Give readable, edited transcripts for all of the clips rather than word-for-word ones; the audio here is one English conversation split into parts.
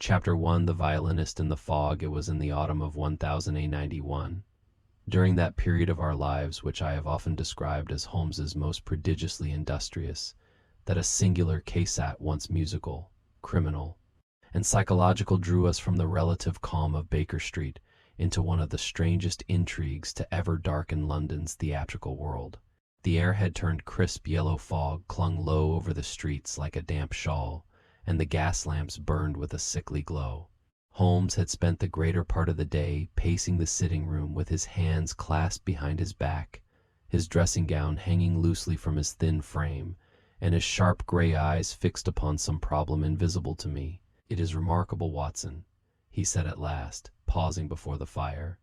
Chapter 1: The Violinist in the Fog. It was in the autumn of 1091. During that period of our lives which I have often described as Holmes's most prodigiously industrious, that a singular cassette once musical, criminal, and psychological drew us from the relative calm of Baker Street into one of the strangest intrigues to ever darken London's theatrical world. The air had turned crisp yellow fog clung low over the streets like a damp shawl, and the gas lamps burned with a sickly glow. Holmes had spent the greater part of the day pacing the sitting room with his hands clasped behind his back, his dressing gown hanging loosely from his thin frame, and his sharp gray eyes fixed upon some problem invisible to me. "It is remarkable, Watson," he said at last, pausing before the fire,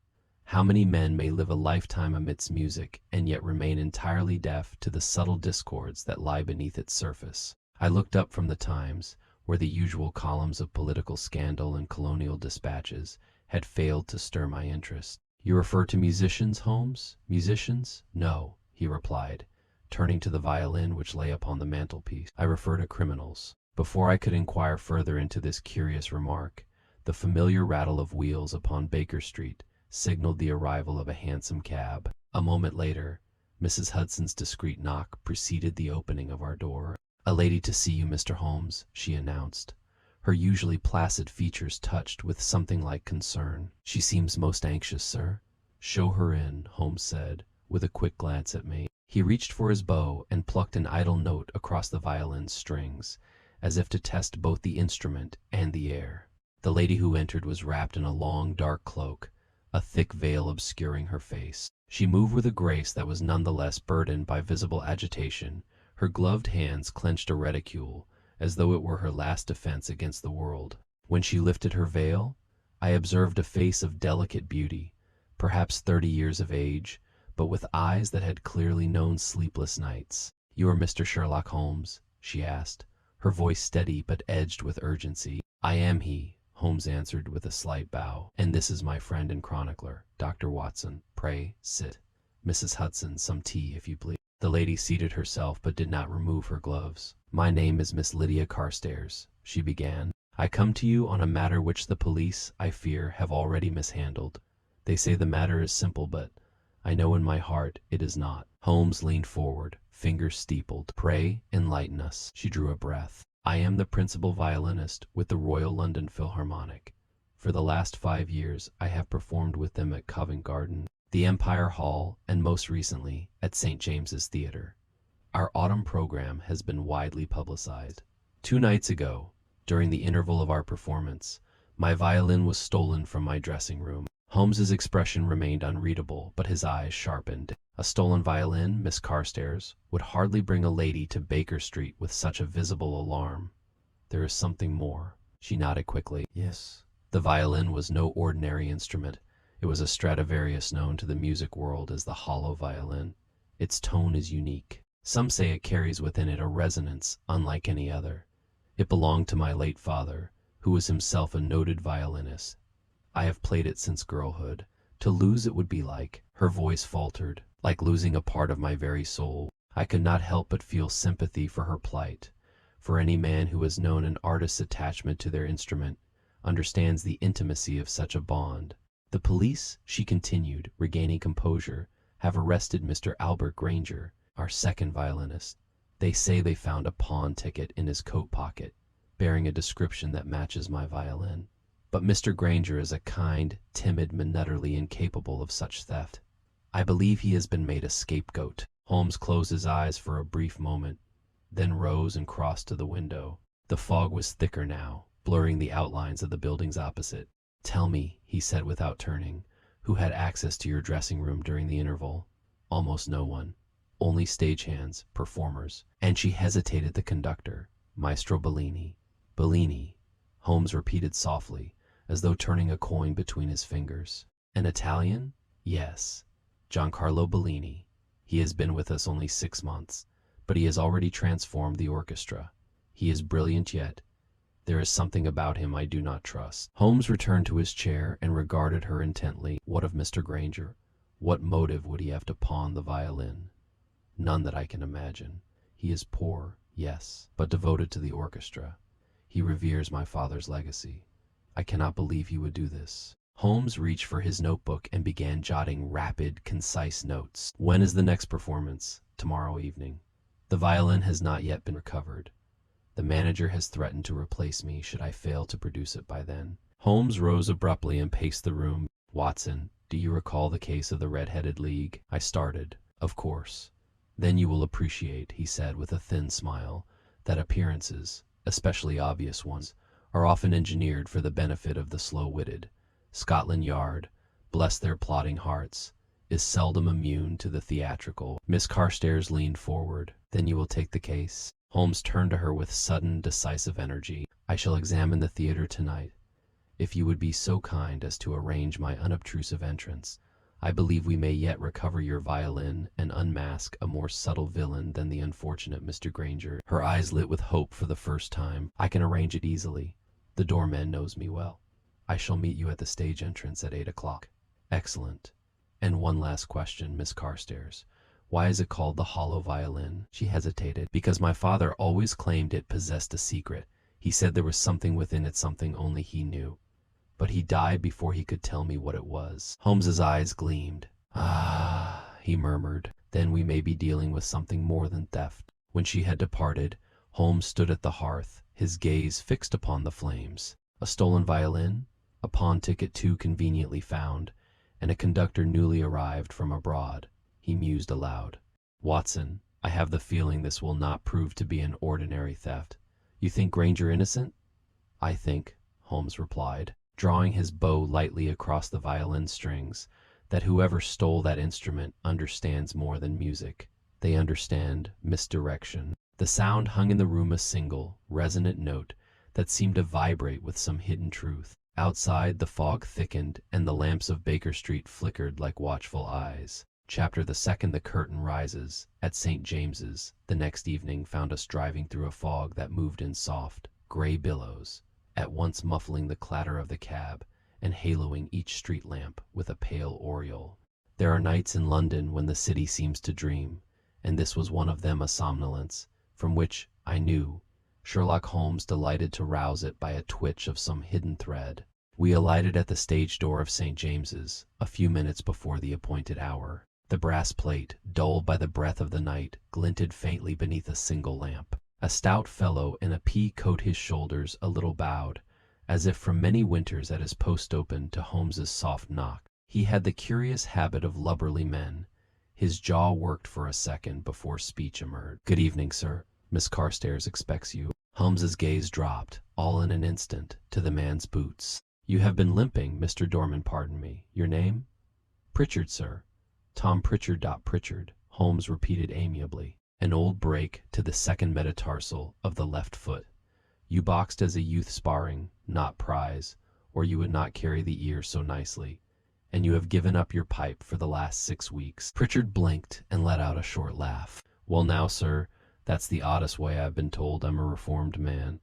"how many men may live a lifetime amidst music and yet remain entirely deaf to the subtle discords that lie beneath its surface." I looked up from the Times, where the usual columns of political scandal and colonial dispatches had failed to stir my interest. "You refer to musicians, Holmes? Musicians?" "No," he replied, turning to the violin which lay upon the mantelpiece. "I refer to criminals." Before I could inquire further into this curious remark, the familiar rattle of wheels upon Baker Street signaled the arrival of a hansom cab. A moment later, Mrs. Hudson's discreet knock preceded the opening of our door. "A lady to see you, Mr. Holmes," she announced, her usually placid features touched with something like concern. "She seems most anxious, sir." "Show her in," Holmes said, with a quick glance at me. He reached for his bow and plucked an idle note across the violin's strings, as if to test both the instrument and the air. The lady who entered was wrapped in a long, dark cloak, a thick veil obscuring her face. She moved with a grace that was none the less burdened by visible agitation. Her gloved hands clenched a reticule, as though it were her last defense against the world. When she lifted her veil, I observed a face of delicate beauty, perhaps 30 years of age, but with eyes that had clearly known sleepless nights. "You are Mr. Sherlock Holmes?" she asked, her voice steady but edged with urgency. "I am he," Holmes answered with a slight bow. "And this is my friend and chronicler, Dr. Watson. Pray, sit. Mrs. Hudson, some tea, if you please." The lady seated herself but did not remove her gloves. "My name is Miss Lydia Carstairs," she began. "I come to you on a matter which the police, I fear, have already mishandled. They say the matter is simple, but I know in my heart it is not." Holmes leaned forward, fingers steepled. "Pray, enlighten us." She drew a breath. "I am the principal violinist with the Royal London Philharmonic. For the last 5 years I have performed with them at Covent Garden, the Empire Hall, and most recently at St. James's Theatre. Our autumn program has been widely publicized. 2 nights ago, during the interval of our performance, my violin was stolen from my dressing room." Holmes's expression remained unreadable, but his eyes sharpened. "A stolen violin, Miss Carstairs, would hardly bring a lady to Baker Street with such a visible alarm. There is something more." She nodded quickly. "Yes." The violin was no ordinary instrument. It was a Stradivarius known to the music world as the hollow violin. Its tone is unique. Some say it carries within it a resonance unlike any other. It belonged to my late father, who was himself a noted violinist. I have played it since girlhood. To lose it would be her voice faltered, like losing a part of my very soul. I could not help but feel sympathy for her plight, for any man who has known an artist's attachment to their instrument understands the intimacy of such a bond. "The police," she continued, regaining composure, "have arrested Mr. Albert Granger, our second violinist. They say they found a pawn ticket in his coat pocket, bearing a description that matches my violin. But Mr. Granger is a kind, timid man utterly incapable of such theft. I believe he has been made a scapegoat." Holmes closed his eyes for a brief moment, then rose and crossed to the window. The fog was thicker now, blurring the outlines of the buildings opposite. "Tell me," he said without turning, "who had access to your dressing room during the interval?" "Almost no one. Only stagehands, performers." And she hesitated. "The conductor, Maestro Bellini." "Bellini," Holmes repeated softly, as though turning a coin between his fingers. "An Italian?" "Yes. Giancarlo Bellini. He has been with us only 6 months, but he has already transformed the orchestra. He is brilliant, yet there is something about him I do not trust." Holmes returned to his chair and regarded her intently. "What of Mr. Granger? What motive would he have to pawn the violin?" "None that I can imagine. He is poor, yes, but devoted to the orchestra. He reveres my father's legacy." I cannot believe he would do this. Holmes reached for his notebook and began jotting rapid, concise notes. When is the next performance? Tomorrow evening. The violin has not yet been recovered. The manager has threatened to replace me should I fail to produce it by then. Holmes rose abruptly and paced the room. Watson, do you recall the case of the Red-Headed League? I started. Of course. Then you will appreciate, he said with a thin smile, that appearances, especially obvious ones, are often engineered for the benefit of the slow-witted. Scotland Yard, bless their plodding hearts, is seldom immune to the theatrical. Miss Carstairs leaned forward. Then you will take the case? Holmes turned to her with sudden, decisive energy. I shall examine the theater tonight. If you would be so kind as to arrange my unobtrusive entrance, I believe we may yet recover your violin and unmask a more subtle villain than the unfortunate Mr. Granger. Her eyes lit with hope for the first time. I can arrange it easily. The doorman knows me well. I shall meet you at the stage entrance at 8 o'clock. Excellent. And one last question, Miss Carstairs. Why is it called the hollow violin? She hesitated. Because my father always claimed it possessed a secret. He said there was something within it, something only he knew. But he died before he could tell me what it was. Holmes's eyes gleamed. Ah, he murmured. Then we may be dealing with something more than theft. When she had departed, Holmes stood at the hearth, his gaze fixed upon the flames. A stolen violin? A pawn ticket too conveniently found, and a conductor newly arrived from abroad. He mused aloud. Watson, I have the feeling this will not prove to be an ordinary theft. You think Granger innocent? I think, Holmes replied, drawing his bow lightly across the violin strings, that whoever stole that instrument understands more than music. They understand misdirection. The sound hung in the room a single, resonant note that seemed to vibrate with some hidden truth. Outside, the fog thickened, and the lamps of Baker Street flickered like watchful eyes. Chapter the second. The curtain rises. At St. James's, the next evening found us driving through a fog that moved in soft, gray billows, at once muffling the clatter of the cab and haloing each street lamp with a pale aureole. There are nights in London when the city seems to dream, and this was one of them, a somnolence, from which, I knew, Sherlock Holmes delighted to rouse it by a twitch of some hidden thread. We alighted at the stage door of St. James's a few minutes before the appointed hour. The brass plate, dulled by the breath of the night, glinted faintly beneath a single lamp. A stout fellow in a pea coat, his shoulders a little bowed, as if from many winters, at his post opened to Holmes's soft knock. He had the curious habit of lubberly men. His jaw worked for a second before speech emerged. Good evening, sir. Miss Carstairs expects you. Holmes's gaze dropped, all in an instant, to the man's boots. You have been limping, Mr. Dorman, pardon me. Your name? Pritchard, sir. Tom Pritchard. Pritchard, Holmes repeated amiably. An old break to the second metatarsal of the left foot. You boxed as a youth sparring, not prize, or you would not carry the ear so nicely. And you have given up your pipe for the last 6 weeks. Pritchard blinked and let out a short laugh. Well now, sir, that's the oddest way I've been told I'm a reformed man.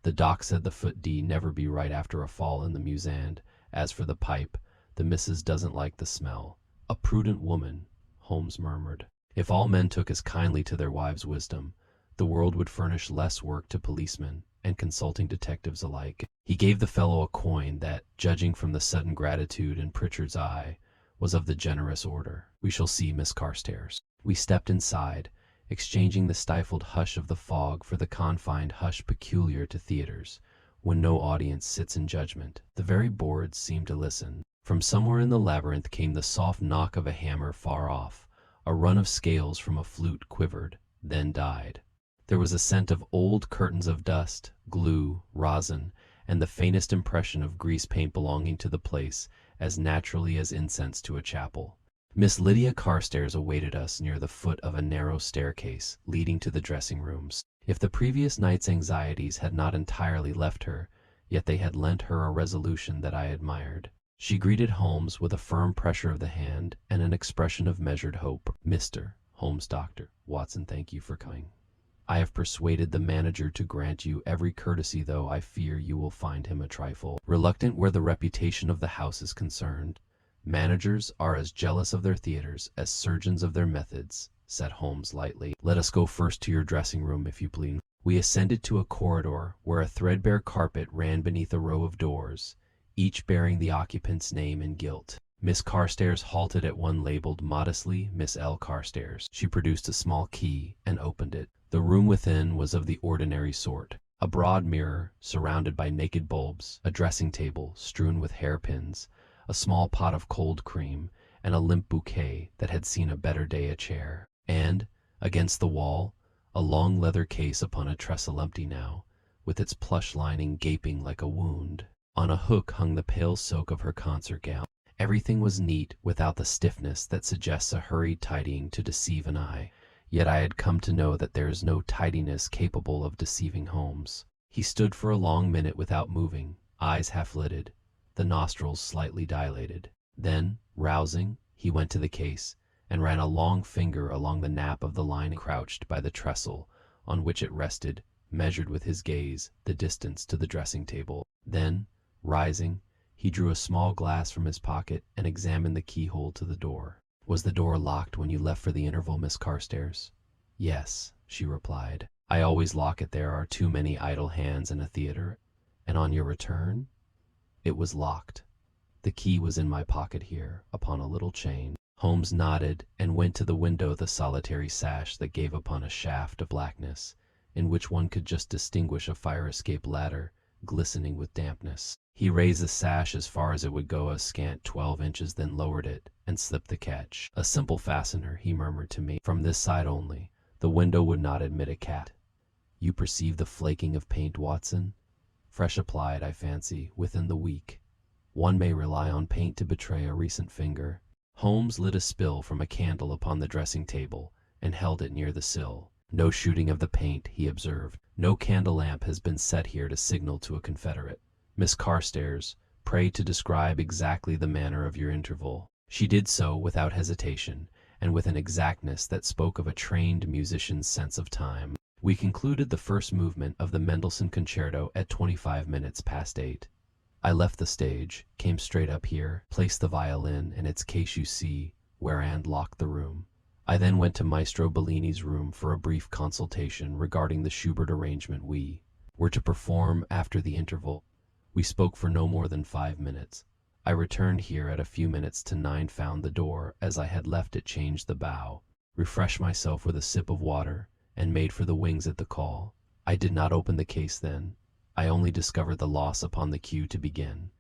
The doc said the foot D never be right after a fall in the musand. As for the pipe, the missus doesn't like the smell. A prudent woman, Holmes murmured. If all men took as kindly to their wives' wisdom, the world would furnish less work to policemen and consulting detectives alike. He gave the fellow a coin that, judging from the sudden gratitude in Pritchard's eye, was of the generous order. We shall see, Miss Carstairs. We stepped inside, exchanging the stifled hush of the fog for the confined hush peculiar to theaters, when no audience sits in judgment. The very boards seemed to listen. From somewhere in the labyrinth came the soft knock of a hammer far off. A run of scales from a flute quivered, then died. There was a scent of old curtains of dust, glue, rosin, and the faintest impression of grease paint belonging to the place, as naturally as incense to a chapel. Miss Lydia Carstairs awaited us near the foot of a narrow staircase leading to the dressing rooms. If the previous night's anxieties had not entirely left her, yet they had lent her a resolution that I admired. She greeted Holmes with a firm pressure of the hand and an expression of measured hope. Mr. Holmes, Dr. Watson, thank you for coming. I have persuaded the manager to grant you every courtesy, though I fear you will find him a trifle reluctant where the reputation of the house is concerned. Managers are as jealous of their theaters as surgeons of their methods, said Holmes lightly. Let us go first to your dressing room, if you please. We ascended to a corridor where a threadbare carpet ran beneath a row of doors, each bearing the occupant's name in gilt. Miss Carstairs halted at one labeled modestly Miss L. Carstairs. She produced a small key and opened it. The room within was of the ordinary sort. A broad mirror surrounded by naked bulbs, a dressing table strewn with hairpins, a small pot of cold cream, and a limp bouquet that had seen a better day a chair. And, against the wall, a long leather case upon a trestle empty now, with its plush lining gaping like a wound. On a hook hung the pale silk of her concert gown. Everything was neat without the stiffness that suggests a hurried tidying to deceive an eye. Yet I had come to know that there is no tidiness capable of deceiving Holmes. He stood for a long minute without moving, eyes half-lidded, the nostrils slightly dilated. Then, rousing, he went to the case and ran a long finger along the nap of the lining, crouched by the trestle on which it rested, measured with his gaze the distance to the dressing table. Then, rising, he drew a small glass from his pocket and examined the keyhole to the door. Was the door locked when you left for the interval, Miss Carstairs? Yes, she replied. I always lock it. There are too many idle hands in a theater. And on your return? It was locked. The key was in my pocket here, upon a little chain. Holmes nodded and went to the window, the solitary sash that gave upon a shaft of blackness, in which one could just distinguish a fire escape ladder glistening with dampness. He raised the sash as far as it would go, a scant 12 inches, then lowered it and slipped the catch. A simple fastener, he murmured to me. From this side only. The window would not admit a cat. You perceive the flaking of paint, Watson? Fresh applied, I fancy, within the week. One may rely on paint to betray a recent finger. Holmes lit a spill from a candle upon the dressing table and held it near the sill. No shooting of the paint, he observed. No candle lamp has been set here to signal to a confederate. Miss Carstairs, pray to describe exactly the manner of your interval. She did so without hesitation, and with an exactness that spoke of a trained musician's sense of time. We concluded the first movement of the Mendelssohn Concerto at 25 minutes past 8. I left the stage, came straight up here, placed the violin in its case you see, and locked the room. I then went to Maestro Bellini's room for a brief consultation regarding the Schubert arrangement we were to perform after the interval. We spoke for no more than 5 minutes. I returned here at a few minutes to 9, found the door as I had left it, changed the bow, refreshed myself with a sip of water, and made for the wings at the call. I did not open the case then. I only discovered the loss upon the cue to begin.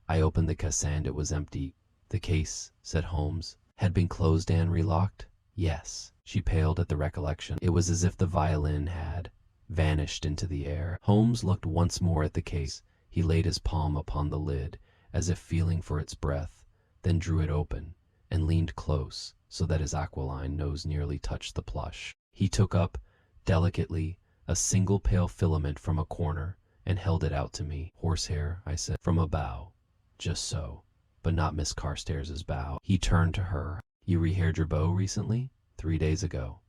I opened the case and it was empty. The case, said Holmes, had been closed and relocked? Yes. She paled at the recollection. It was as if the violin had vanished into the air. Holmes looked once more at the case. He laid his palm upon the lid, as if feeling for its breath, then drew it open, and leaned close, so that his aquiline nose nearly touched the plush. He took up, delicately, a single pale filament from a corner, and held it out to me. Horsehair, I said. From a bow. Just so. But not Miss Carstairs's bow. He turned to her. You rehaired your bow recently? 3 days ago.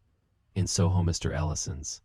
In Soho, Mr. Ellison's.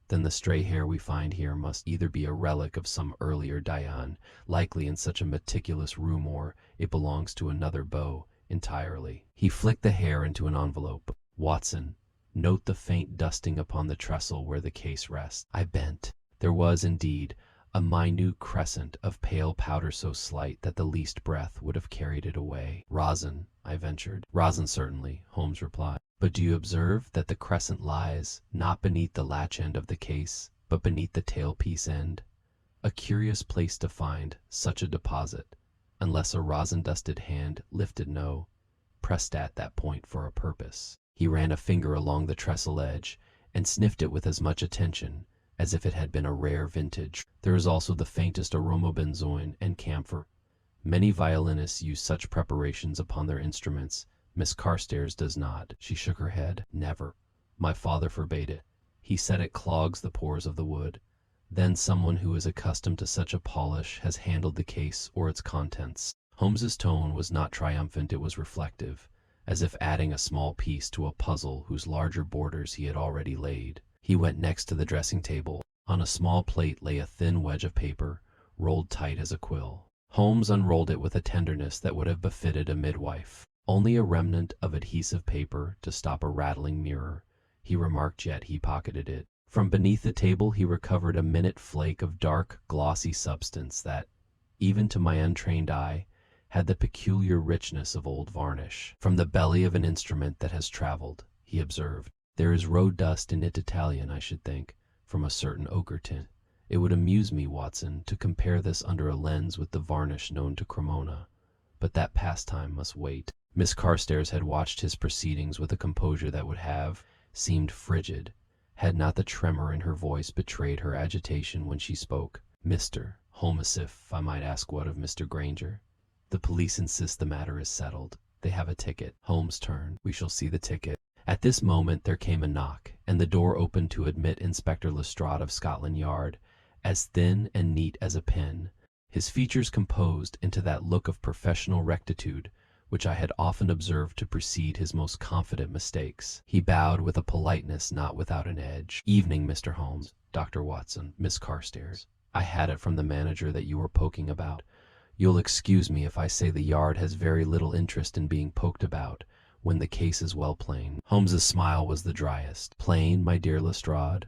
Then the stray hair we find here must either be a relic of some earlier Diane, likely in such a meticulous room, or it belongs to another bow entirely. He flicked the hair into an envelope. Watson, note the faint dusting upon the trestle where the case rests. I bent. There was, indeed, a minute crescent of pale powder so slight that the least breath would have carried it away. Rosin, I ventured. Rosin, certainly, Holmes replied. But do you observe that the crescent lies not beneath the latch end of the case, but beneath the tailpiece end? A curious place to find such a deposit, unless a rosin-dusted hand lifted pressed at that point for a purpose. He ran a finger along the trestle edge and sniffed it with as much attention as if it had been a rare vintage. There is also the faintest aromabenzoin and camphor. Many violinists use such preparations upon their instruments. Miss Carstairs does not. She shook her head. Never. My father forbade it. He said it clogs the pores of the wood. Then someone who is accustomed to such a polish has handled the case or its contents. Holmes's tone was not triumphant, it was reflective, as if adding a small piece to a puzzle whose larger borders he had already laid. He went next to the dressing table. On a small plate lay a thin wedge of paper, rolled tight as a quill. Holmes unrolled it with a tenderness that would have befitted a midwife. Only a remnant of adhesive paper to stop a rattling mirror, he remarked, yet he pocketed it. From beneath the table he recovered a minute flake of dark, glossy substance that, even to my untrained eye, had the peculiar richness of old varnish. From the belly of an instrument that has traveled, he observed. There is road dust in Italian, I should think, from a certain ochre tint. It would amuse me, Watson, to compare this under a lens with the varnish known to Cremona, but that pastime must wait. Miss Carstairs had watched his proceedings with a composure that would have seemed frigid, had not the tremor in her voice betrayed her agitation when she spoke. Mr. Holmes, if I might ask what of Mr. Granger? The police insist the matter is settled. They have a ticket. Holmes turned. We shall see the ticket. At this moment there came a knock, and the door opened to admit Inspector Lestrade of Scotland Yard, as thin and neat as a pin, his features composed into that look of professional rectitude which I had often observed to precede his most confident mistakes. He bowed with a politeness not without an edge. Evening, Mr. Holmes. Dr. Watson, Miss Carstairs. I had it from the manager that you were poking about. You'll excuse me if I say the Yard has very little interest in being poked about when the case is well plain. Holmes's smile was the driest. Plain, my dear Lestrade?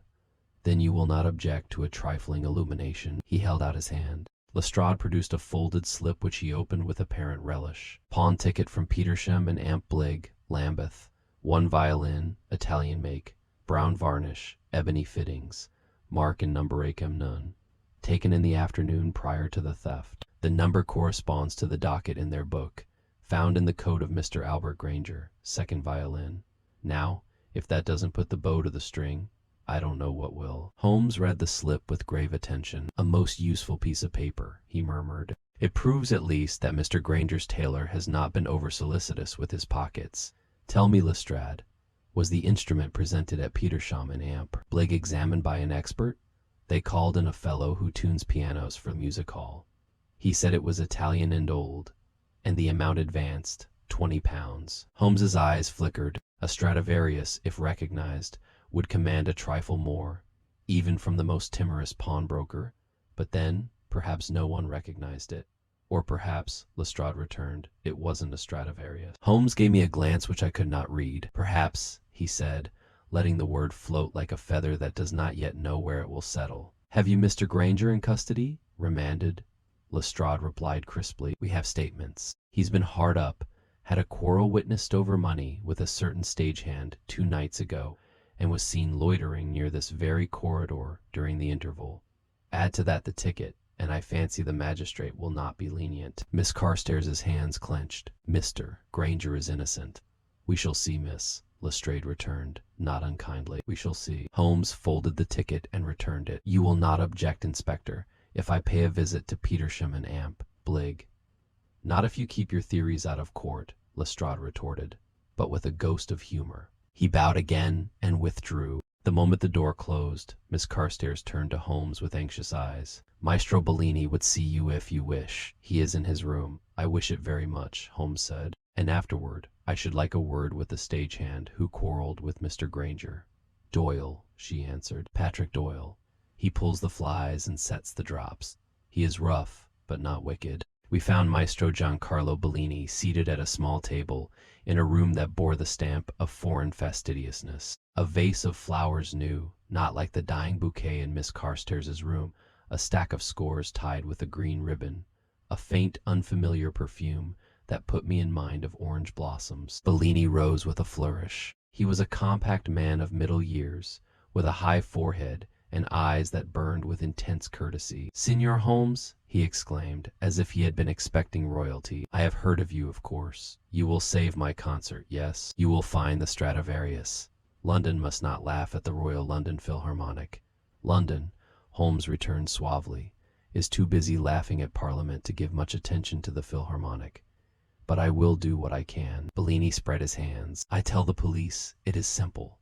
Then you will not object to a trifling illumination. He held out his hand. Lestrade produced a folded slip which he opened with apparent relish. Pawn ticket from Petersham and Amp Bligg, Lambeth. 1 violin, Italian make, brown varnish, ebony fittings, mark and number Achem none. Taken in the afternoon prior to the theft. The number corresponds to the docket in their book, found in the coat of Mr. Albert Granger, 2nd violin. Now, if that doesn't put the bow to the string, I don't know what will. Holmes read the slip with grave attention. A most useful piece of paper, he murmured. It proves at least that Mr. Granger's tailor has not been over-solicitous with his pockets. Tell me, Lestrade, was the instrument presented at Petersham and Amp Bligg examined by an expert? They called in a fellow who tunes pianos for music hall. He said it was Italian and old, and the amount advanced, £20. Holmes's eyes flickered. A Stradivarius, if recognized, would command a trifle more, even from the most timorous pawnbroker, but then perhaps no one recognized it. Or perhaps, Lestrade returned, it wasn't a Stradivarius. Holmes gave me a glance which I could not read. Perhaps, he said, letting the word float like a feather that does not yet know where it will settle. Have you Mr. Granger in custody? Remanded. Lestrade replied crisply. We have statements. He's been hard up, had a quarrel witnessed over money with a certain stagehand 2 nights ago, and was seen loitering near this very corridor during the interval. Add to that the ticket, and I fancy the magistrate will not be lenient. Miss Carstairs' hands clenched. Mr. Granger is innocent. We shall see, miss, Lestrade returned, not unkindly. We shall see. Holmes folded the ticket and returned it. You will not object, Inspector, if I pay a visit to Petersham and Amp Bligg. Not if you keep your theories out of court, Lestrade retorted, but with a ghost of humor. He bowed again and withdrew. The moment the door closed, Miss Carstairs turned to Holmes with anxious eyes. Maestro Bellini would see you if you wish. He is in his room. I wish it very much, Holmes said. And afterward, I should like a word with the stagehand who quarreled with Mr. Granger. Doyle, she answered. Patrick Doyle. He pulls the flies and sets the drops. He is rough, but not wicked. We found Maestro Giancarlo Bellini seated at a small table in a room that bore the stamp of foreign fastidiousness. A vase of flowers new, not like the dying bouquet in Miss Carstairs' room, a stack of scores tied with a green ribbon, a faint, unfamiliar perfume that put me in mind of orange blossoms. Bellini rose with a flourish. He was a compact man of middle years, with a high forehead and eyes that burned with intense courtesy. Signor Holmes, he exclaimed, as if he had been expecting royalty. I have heard of you, of course. You will save my concert, yes? You will find the Stradivarius. London must not laugh at the Royal London Philharmonic. London, Holmes returned suavely, is too busy laughing at Parliament to give much attention to the Philharmonic. But I will do what I can. Bellini spread his hands. I tell the police, it is simple.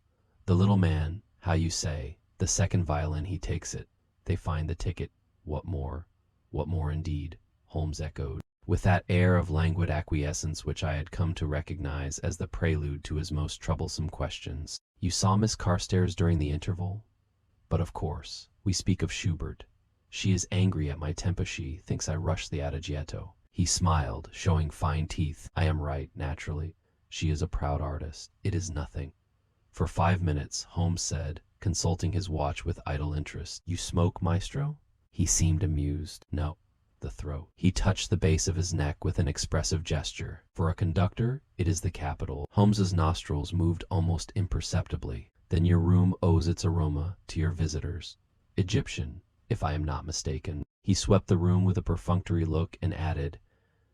The little man, how you say, the 2nd violin, he takes it. They find the ticket. What more? What more indeed? Holmes echoed, with that air of languid acquiescence which I had come to recognize as the prelude to his most troublesome questions. You saw Miss Carstairs during the interval? But of course, we speak of Schubert. She is angry at my tempo. She thinks I rushed the adagietto. He smiled, showing fine teeth. I am right, naturally. She is a proud artist. It is nothing. For 5 minutes, Holmes said, consulting his watch with idle interest. "You smoke, maestro?" He seemed amused. "No." The throat. He touched the base of his neck with an expressive gesture. "For a conductor, it is the capital." Holmes's nostrils moved almost imperceptibly. "Then your room owes its aroma to your visitors. Egyptian, if I am not mistaken." He swept the room with a perfunctory look and added,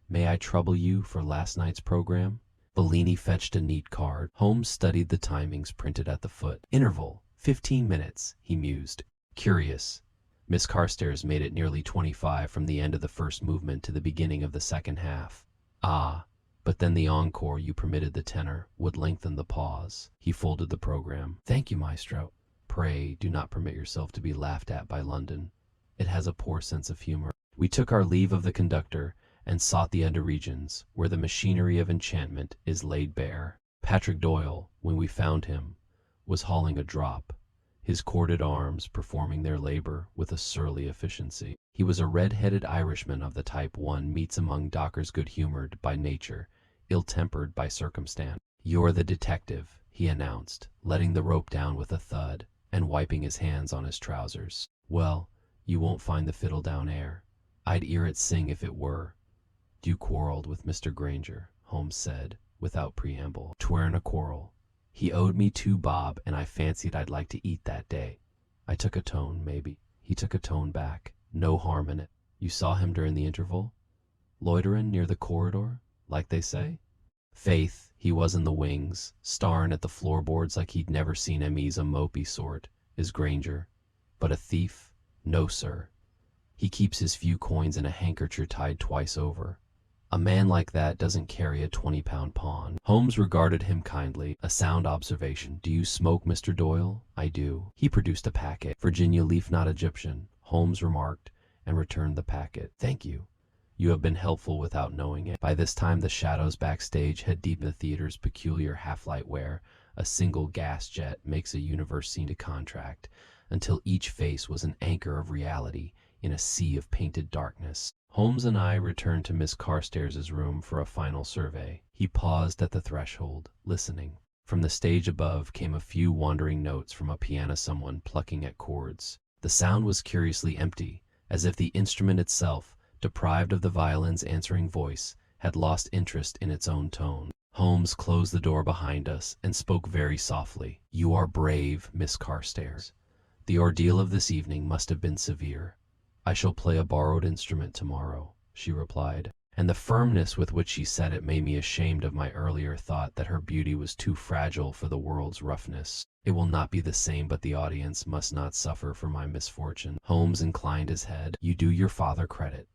"May I trouble you for last night's program?" Bellini fetched a neat card. Holmes studied the timings printed at the foot. "Interval, 15 minutes," he mused. "Curious. Miss Carstairs made it nearly 25 from the end of the first movement to the beginning of the second half. Ah, but then the encore you permitted the tenor would lengthen the pause." He folded the program. "Thank you, maestro. Pray do not permit yourself to be laughed at by London. It has a poor sense of humor." We took our leave of the conductor and sought the under regions, where the machinery of enchantment is laid bare. Patrick Doyle, when we found him, was hauling a drop, his corded arms performing their labor with a surly efficiency. He was a red-headed Irishman of the type one meets among dockers, good-humored by nature, ill-tempered by circumstance. "You're the detective," he announced, letting the rope down with a thud and wiping his hands on his trousers. "Well, you won't find the fiddle down air. I'd 'ear it sing if it were." "You quarreled with Mr. Granger," Holmes said, without preamble. "'Tweren't a quarrel. He owed me 2 bob, and I fancied I'd like to eat that day. I took a tone, maybe." He took a tone back. "No harm in it. You saw him during the interval? Loiterin' near the corridor, like they say?" "Faith, he was in the wings, starin' at the floorboards like he'd never seen 'em. He's a mopey sort, is Granger. But a thief? No, sir. He keeps his few coins in a handkerchief tied twice over. A man like that doesn't carry a 20-pound pawn." Holmes regarded him kindly. "A sound observation. Do you smoke, Mr. Doyle?" "I do." He produced a packet. "Virginia leaf, not Egyptian," Holmes remarked, and returned the packet. "Thank you. You have been helpful without knowing it." By this time the shadows backstage had deepened the theater's peculiar half-light where a single gas jet makes a universe seem to contract, until each face was an anchor of reality in a sea of painted darkness. Holmes and I returned to Miss Carstairs' room for a final survey. He paused at the threshold, listening. From the stage above came a few wandering notes from a piano, someone plucking at chords. The sound was curiously empty, as if the instrument itself, deprived of the violin's answering voice, had lost interest in its own tone. Holmes closed the door behind us and spoke very softly. "You are brave, Miss Carstairs. The ordeal of this evening must have been severe." "I shall play a borrowed instrument tomorrow," she replied, and the firmness with which she said it made me ashamed of my earlier thought that her beauty was too fragile for the world's roughness. "It will not be the same, but the audience must not suffer for my misfortune." Holmes inclined his head. "You do your father credit.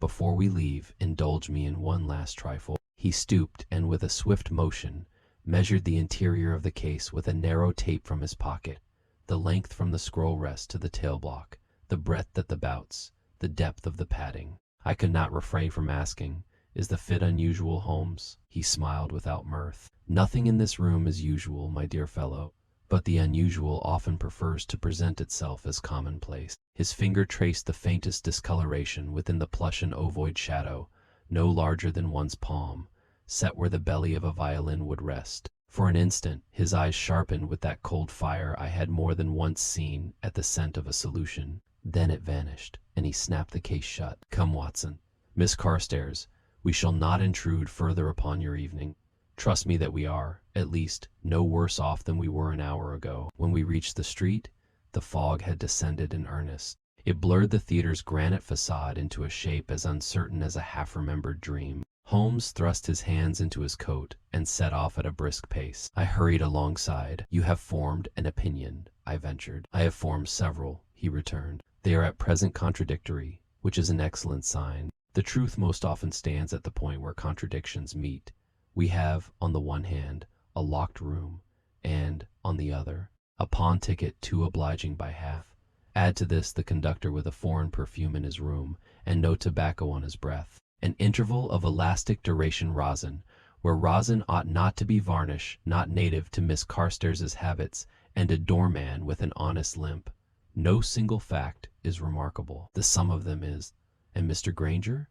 Before we leave, indulge me in one last trifle." He stooped and with a swift motion measured the interior of the case with a narrow tape from his pocket, the length from the scroll rest to the tail block, the breadth at the bouts, the depth of the padding. I could not refrain from asking, "Is the fit unusual, Holmes?" He smiled without mirth. "Nothing in this room is usual, my dear fellow, but the unusual often prefers to present itself as commonplace." His finger traced the faintest discoloration within the plush and ovoid shadow, no larger than one's palm, set where the belly of a violin would rest. For an instant his eyes sharpened with that cold fire I had more than once seen at the scent of a solution. Then it vanished, and he snapped the case shut. "Come, Watson. Miss Carstairs, we shall not intrude further upon your evening. Trust me that we are, at least, no worse off than we were an hour ago." When we reached the street, the fog had descended in earnest. It blurred the theater's granite facade into a shape as uncertain as a half-remembered dream. Holmes thrust his hands into his coat and set off at a brisk pace. I hurried alongside. "You have formed an opinion," I ventured. "I have formed several," he returned. "They are at present contradictory, which is an excellent sign. The truth most often stands at the point where contradictions meet. We have, on the one hand, a locked room, and, on the other, a pawn ticket too obliging by half. Add to this the conductor with a foreign perfume in his room, and no tobacco on his breath. An interval of elastic duration rosin, where rosin ought not to be varnish, not native to Miss Carstairs' habits, and a doorman with an honest limp. No single fact is remarkable. The sum of them is, and Mr. Granger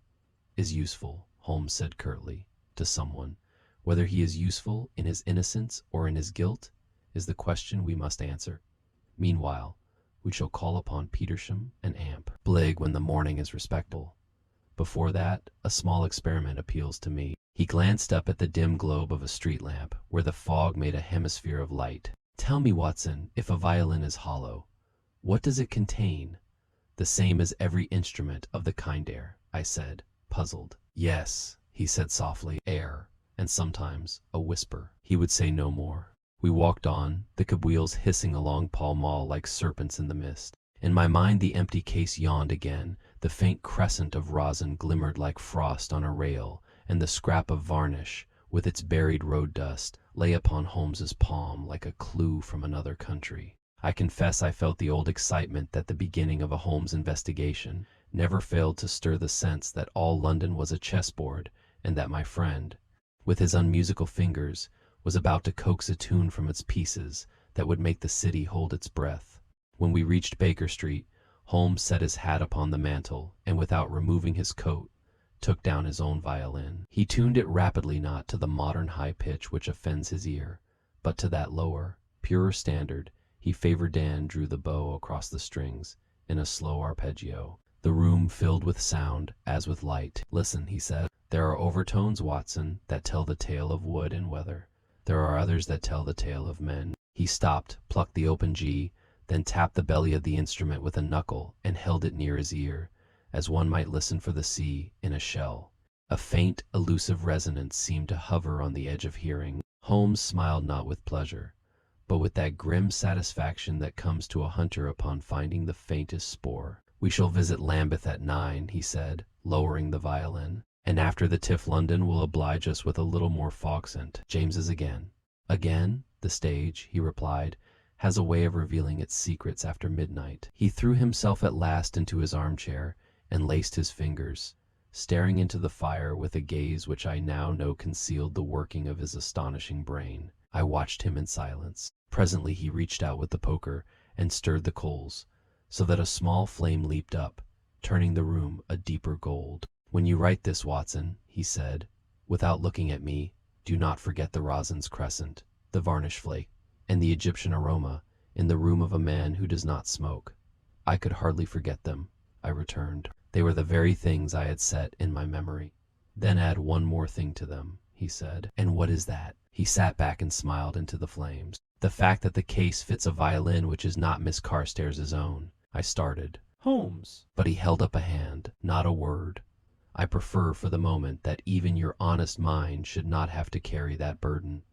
is useful," Holmes said curtly, "to someone. Whether he is useful in his innocence or in his guilt is the question we must answer. Meanwhile, we shall call upon Petersham and Amp Blig when the morning is respectable. Before that, a small experiment appeals to me." He glanced up at the dim globe of a street lamp, where the fog made a hemisphere of light. "Tell me, Watson, if a violin is hollow, what does it contain?" "The same as every instrument of the kind air," I said, puzzled. "Yes," he said softly, "air, and sometimes a whisper." He would say no more. We walked on, the cab wheels hissing along Pall Mall like serpents in the mist. In my mind the empty case yawned again, the faint crescent of rosin glimmered like frost on a rail, and the scrap of varnish, with its buried road dust, lay upon Holmes's palm like a clue from another country. I confess I felt the old excitement that the beginning of a Holmes investigation never failed to stir the sense that all London was a chessboard, and that my friend, with his unmusical fingers, was about to coax a tune from its pieces that would make the city hold its breath. When we reached Baker Street, Holmes set his hat upon the mantel, and without removing his coat, took down his own violin. He tuned it rapidly, not to the modern high pitch which offends his ear, but to that lower, purer standard. He favored Dan drew the bow across the strings in a slow arpeggio. The room filled with sound as with light. "Listen," he said. "There are overtones, Watson, that tell the tale of wood and weather. There are others that tell the tale of men." He stopped, plucked the open G, then tapped the belly of the instrument with a knuckle and held it near his ear, as one might listen for the sea in a shell. A faint, elusive resonance seemed to hover on the edge of hearing. Holmes smiled not with pleasure, but with that grim satisfaction that comes to a hunter upon finding the faintest spoor. "We shall visit Lambeth at 9, he said, lowering the violin, "and after the tiff London will oblige us with a little more fog scent. James's again." "Again? The stage," he replied, "has a way of revealing its secrets after midnight." He threw himself at last into his armchair and laced his fingers, staring into the fire with a gaze which I now know concealed the working of his astonishing brain. I watched him in silence. Presently he reached out with the poker and stirred the coals, so that a small flame leaped up, turning the room a deeper gold. "When you write this, Watson," he said, without looking at me, "do not forget the rosin's crescent, the varnish flake, and the Egyptian aroma in the room of a man who does not smoke." "I could hardly forget them," I returned. "They were the very things I had set in my memory." "Then add one more thing to them," he said. "And what is that?" He sat back and smiled into the flames. "The fact that the case fits a violin which is not Miss Carstairs' own." I started. "Holmes!" But he held up a hand. "Not a word. I prefer for the moment that even your honest mind should not have to carry that burden.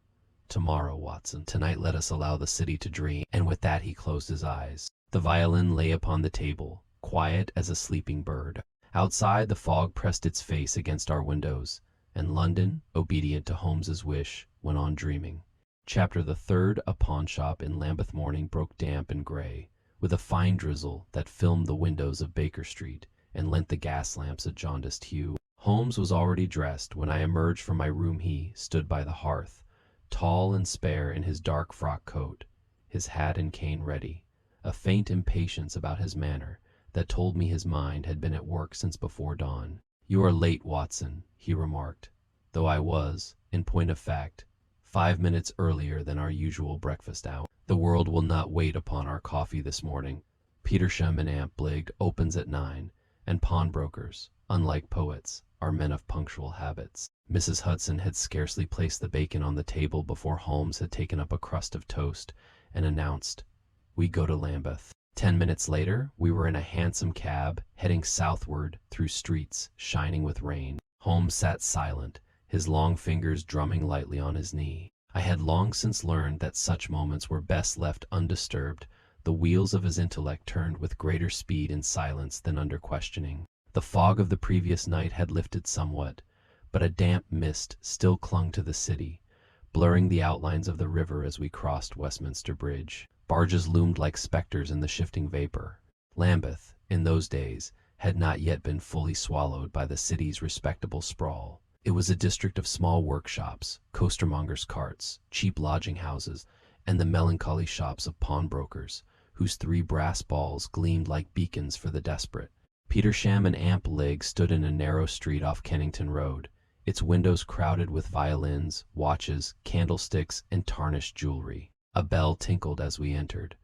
Tomorrow, Watson. Tonight let us allow the city to dream." And with that he closed his eyes. The violin lay upon the table, quiet as a sleeping bird. Outside, the fog pressed its face against our windows, and London, obedient to Holmes's wish, went on dreaming. Chapter the third. A pawnshop in Lambeth morning broke damp and grey, with a fine drizzle that filmed the windows of Baker Street and lent the gas lamps a jaundiced hue. Holmes was already dressed. When I emerged from my room he stood by the hearth, tall and spare in his dark frock coat, his hat and cane ready, a faint impatience about his manner that told me his mind had been at work since before dawn. "You are late, Watson," he remarked, though I was, in point of fact, 5 minutes earlier than our usual breakfast hour. "The world will not wait upon our coffee this morning. Petersham and Amp Blig opens at 9, and pawnbrokers, unlike poets, are men of punctual habits." Mrs. Hudson had scarcely placed the bacon on the table before Holmes had taken up a crust of toast and announced, "We go to Lambeth." 10 minutes later, we were in a hansom cab heading southward through streets shining with rain. Holmes sat silent, his long fingers drumming lightly on his knee. I had long since learned that such moments were best left undisturbed. The wheels of his intellect turned with greater speed in silence than under questioning. The fog of the previous night had lifted somewhat, but a damp mist still clung to the city, blurring the outlines of the river as we crossed Westminster Bridge. Barges loomed like spectres in the shifting vapor. Lambeth, in those days, had not yet been fully swallowed by the city's respectable sprawl. It was a district of small workshops, costermongers' carts, cheap lodging-houses, and the melancholy shops of pawnbrokers, whose 3 brass balls gleamed like beacons for the desperate. Petersham and Amp Blig stood in a narrow street off Kennington Road, its windows crowded with violins, watches, candlesticks, and tarnished jewelry. A bell tinkled as we entered.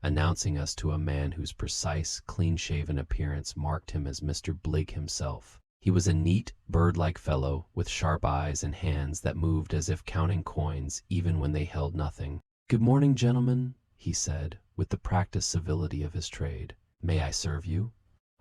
announcing us to a man whose precise, clean-shaven appearance marked him as Mr. Bligg himself. He was a neat, bird-like fellow with sharp eyes and hands that moved as if counting coins even when they held nothing. "Good morning, gentlemen," he said, with the practiced civility of his trade. "May I serve you?"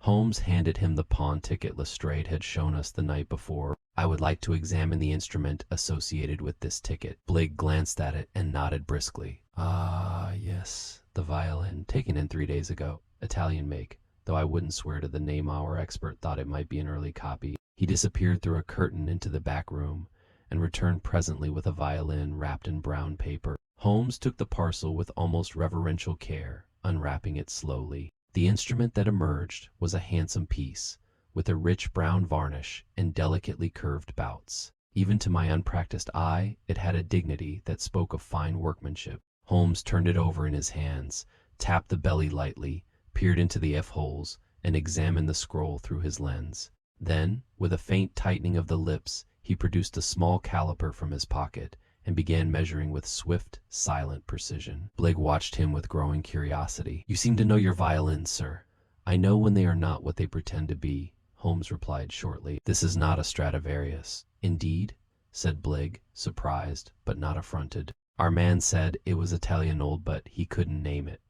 Holmes handed him the pawn ticket Lestrade had shown us the night before. "I would like to examine the instrument associated with this ticket." Bligg glanced at it and nodded briskly. "Ah, yes, the violin, taken in 3 days ago. Italian make, though I wouldn't swear to the name. Our expert thought it might be an early copy." He disappeared through a curtain into the back room and returned presently with a violin wrapped in brown paper. Holmes took the parcel with almost reverential care, unwrapping it slowly. The instrument that emerged was a handsome piece, with a rich brown varnish and delicately curved bouts. Even to my unpracticed eye, it had a dignity that spoke of fine workmanship. Holmes turned it over in his hands, tapped the belly lightly, peered into the F-holes, and examined the scroll through his lens. Then, with a faint tightening of the lips, he produced a small caliper from his pocket and began measuring with swift, silent precision. Bligg watched him with growing curiosity. "You seem to know your violins, sir." "I know when they are not what they pretend to be," Holmes replied shortly. "This is not a Stradivarius." "Indeed?" said Bligg, surprised, but not affronted. "Our man said it was Italian old, but he couldn't name it."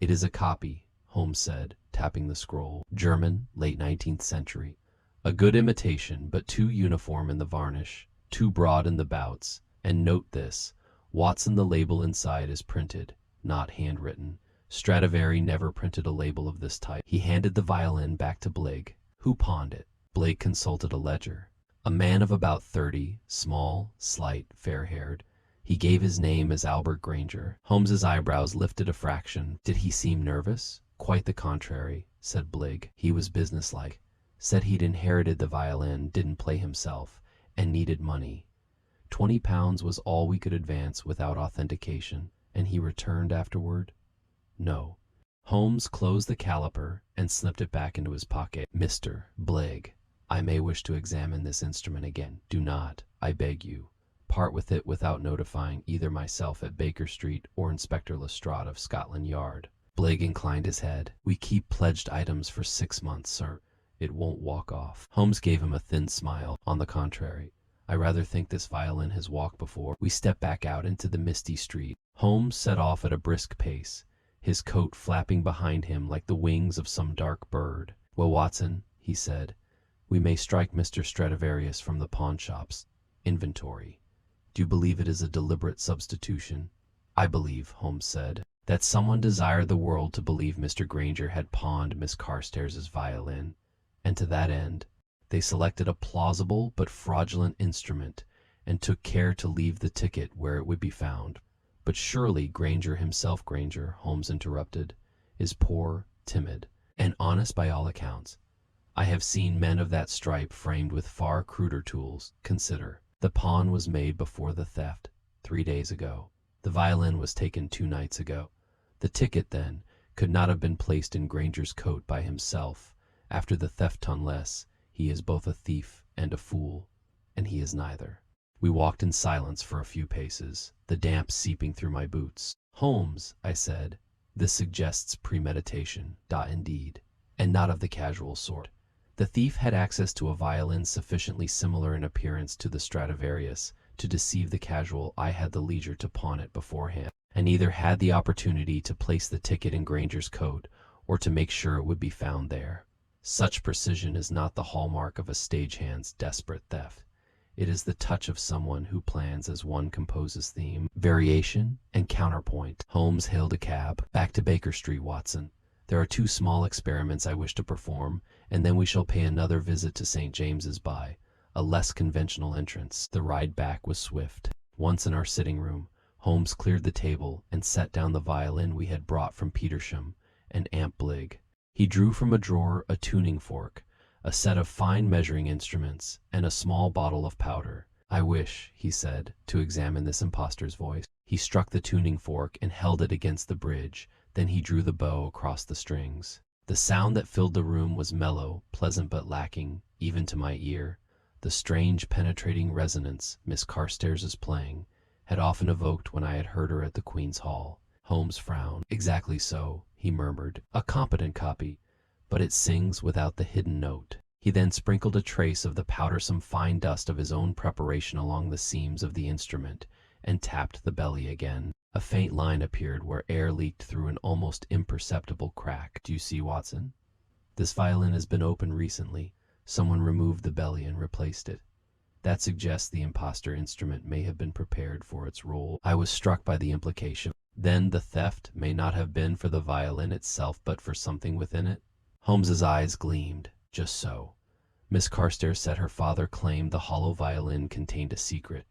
"It is a copy," Holmes said, tapping the scroll. "German, late 19th century. A good imitation, but too uniform in the varnish, too broad in the bouts. And note this, Watson, the label inside is printed, not handwritten. Stradivari never printed a label of this type." He handed the violin back to Bligg. "Who pawned it?" Bligg consulted a ledger. "A man of about 30, small, slight, fair-haired. He gave his name as Albert Granger." Holmes's eyebrows lifted a fraction. "Did he seem nervous?" "Quite the contrary," said Bligg. "He was businesslike. Said he'd inherited the violin, didn't play himself, and needed money. £20 was all we could advance without authentication." "And he returned afterward?" "No." Holmes closed the caliper and slipped it back into his pocket. "Mr. Bligg, I may wish to examine this instrument again. Do not, I beg you, part with it without notifying either myself at Baker Street or Inspector Lestrade of Scotland Yard." Bligg inclined his head. "We keep pledged items for 6 months, sir. It won't walk off." Holmes gave him a thin smile. "On the contrary, I rather think this violin has walked before." We stepped back out into the misty street. Holmes set off at a brisk pace, his coat flapping behind him like the wings of some dark bird. "Well, Watson," he said, "we may strike Mr. Stradivarius from the pawnshop's inventory. Do you believe it is a deliberate substitution?" "I believe," Holmes said, "that someone desired the world to believe Mr. Granger had pawned Miss Carstairs' violin, and to that end they selected a plausible but fraudulent instrument and took care to leave the ticket where it would be found." "But surely Granger himself," Granger, Holmes interrupted, "is poor, timid, and honest by all accounts. I have seen men of that stripe framed with far cruder tools. Consider, the pawn was made before the theft, 3 days ago. The violin was taken 2 nights ago. The ticket, then, could not have been placed in Granger's coat by himself after the theft unless he is both a thief and a fool, and he is neither." We walked in silence for a few paces, the damp seeping through my boots. "Holmes," I said, "this suggests premeditation." Indeed, and not of the casual sort. The thief had access to a violin sufficiently similar in appearance to the Stradivarius to deceive the casual. I had the leisure to pawn it beforehand, and either had the opportunity to place the ticket in Granger's coat or to make sure it would be found there. Such precision is not the hallmark of a stagehand's desperate theft. It is the touch of someone who plans as one composes theme, variation, and counterpoint. Holmes hailed a cab. "Back to Baker Street, Watson. There are 2 small experiments I wish to perform, and then we shall pay another visit to St. James's by a less conventional entrance." The ride back was swift. Once in our sitting room, Holmes cleared the table and set down the violin we had brought from Petersham and Aunt Bligg. He drew from a drawer a tuning fork, a set of fine measuring instruments, and a small bottle of powder. "I wish," he said, "to examine this impostor's voice." He struck the tuning fork and held it against the bridge, then he drew the bow across the strings. The sound that filled the room was mellow, pleasant, but lacking, even to my ear, the strange penetrating resonance Miss Carstairs' playing had often evoked when I had heard her at the Queen's Hall. Holmes frowned. "Exactly so. he murmured. A competent copy, but it sings without the hidden note. He then sprinkled a trace of the powdersome fine dust of his own preparation along the seams of the instrument and tapped the belly again. A faint line appeared where air leaked through an almost imperceptible crack. Do you see, Watson? This violin has been opened recently. Someone removed the belly and replaced it. That suggests the imposter instrument may have been prepared for its role. I was struck by the implication. Then the theft may not have been for the violin itself, but for something within it? Holmes's eyes gleamed. Just so. Miss Carstairs said her father claimed the hollow violin contained a secret.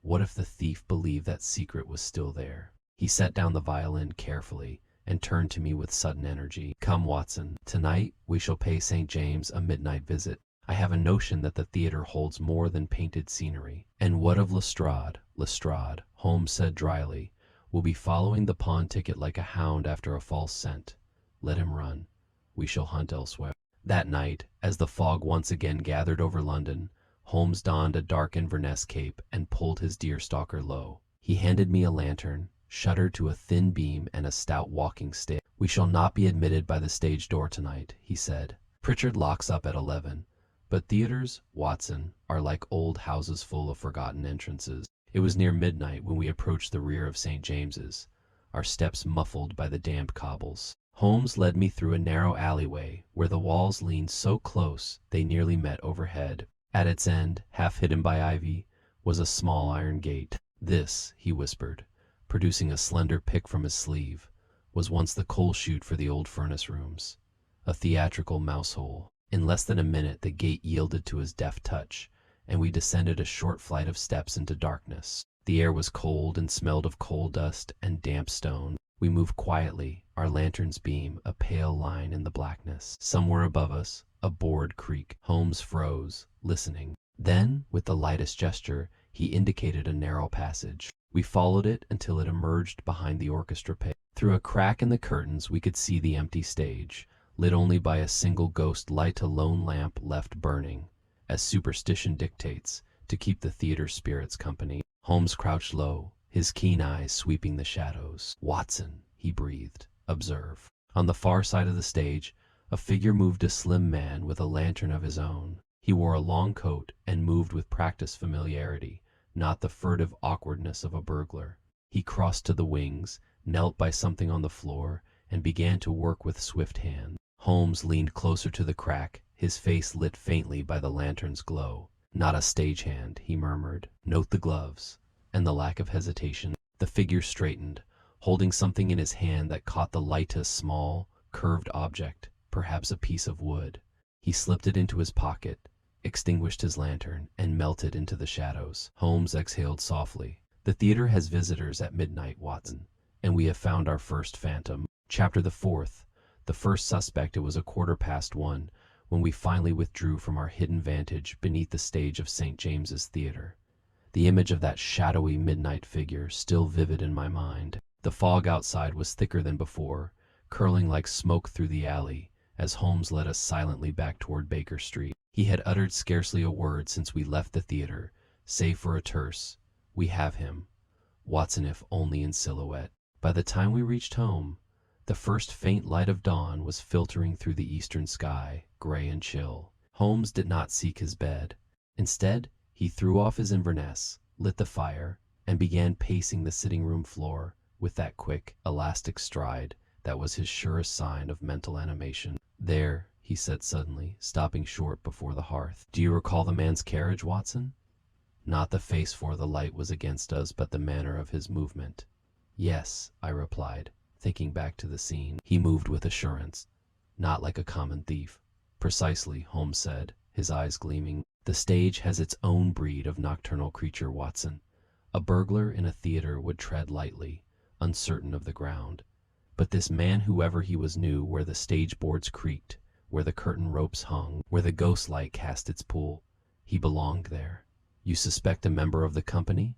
What if the thief believed that secret was still there? He set down the violin carefully and turned to me with sudden energy. Come, Watson. Tonight we shall pay St. James a midnight visit. I have a notion that the theater holds more than painted scenery. And what of Lestrade? Lestrade, Holmes said dryly, will be following the pawn ticket like a hound after a false scent. Let him run. We shall hunt elsewhere. That night, as the fog once again gathered over London, Holmes donned a dark Inverness cape and pulled his deerstalker low. He handed me a lantern, shuttered to a thin beam, and a stout walking stick. We shall not be admitted by the stage door tonight, he said. Pritchard locks up at 11. But theaters, Watson, are like old houses full of forgotten entrances. It was near midnight when we approached the rear of St. James's, our steps muffled by the damp cobbles. Holmes led me through a narrow alleyway where the walls leaned so close they nearly met overhead. At its end, half hidden by ivy, was a small iron gate. This, he whispered, producing a slender pick from his sleeve, was once the coal chute for the old furnace rooms. A theatrical mouse hole. In less than a minute the gate yielded to his deft touch, and we descended a short flight of steps into darkness. The air was cold and smelled of coal dust and damp stone. We moved quietly, our lantern's beam a pale line in the blackness. Somewhere above us, a board creaked. Holmes froze, listening. Then, with the lightest gesture, he indicated a narrow passage. We followed it until it emerged behind the orchestra pit. Through a crack in the curtains we could see the empty stage, lit only by a single ghost light, a lone lamp left burning, as superstition dictates, to keep the theater spirits company. Holmes crouched low, his keen eyes sweeping the shadows. Watson, he breathed, observe. On the far side of the stage, a figure moved, a slim man with a lantern of his own. He wore a long coat and moved with practiced familiarity, not the furtive awkwardness of a burglar. He crossed to the wings, knelt by something on the floor, and began to work with swift hand. Holmes leaned closer to the crack, his face lit faintly by the lantern's glow. Not a stagehand, he murmured. Note the gloves, and the lack of hesitation. The figure straightened, holding something in his hand that caught the light, a small, curved object, perhaps a piece of wood. He slipped it into his pocket, extinguished his lantern, and melted into the shadows. Holmes exhaled softly. The theater has visitors at midnight, Watson, and we have found our first phantom. Chapter the 4th. The first suspect. It was 1:15 when we finally withdrew from our hidden vantage beneath the stage of St. James's Theatre. The image of that shadowy midnight figure still vivid in my mind. The fog outside was thicker than before, curling like smoke through the alley, as Holmes led us silently back toward Baker Street. He had uttered scarcely a word since we left the theater, save for a terse, "We have him, Watson, if only in silhouette." By the time we reached home, the first faint light of dawn was filtering through the eastern sky, gray and chill. Holmes did not seek his bed. Instead, he threw off his Inverness, lit the fire, and began pacing the sitting-room floor with that quick, elastic stride that was his surest sign of mental animation. "There," he said suddenly, stopping short before the hearth. "Do you recall the man's carriage, Watson?" Not the face, for the light was against us, but the manner of his movement. "Yes," I replied, thinking back to the scene. He moved with assurance, not like a common thief. "Precisely," Holmes said, his eyes gleaming. "The stage has its own breed of nocturnal creature, Watson. A burglar in a theater would tread lightly, uncertain of the ground. But this man, whoever he was, knew where the stage boards creaked, where the curtain ropes hung, where the ghost light cast its pool. He belonged there." "You suspect a member of the company?"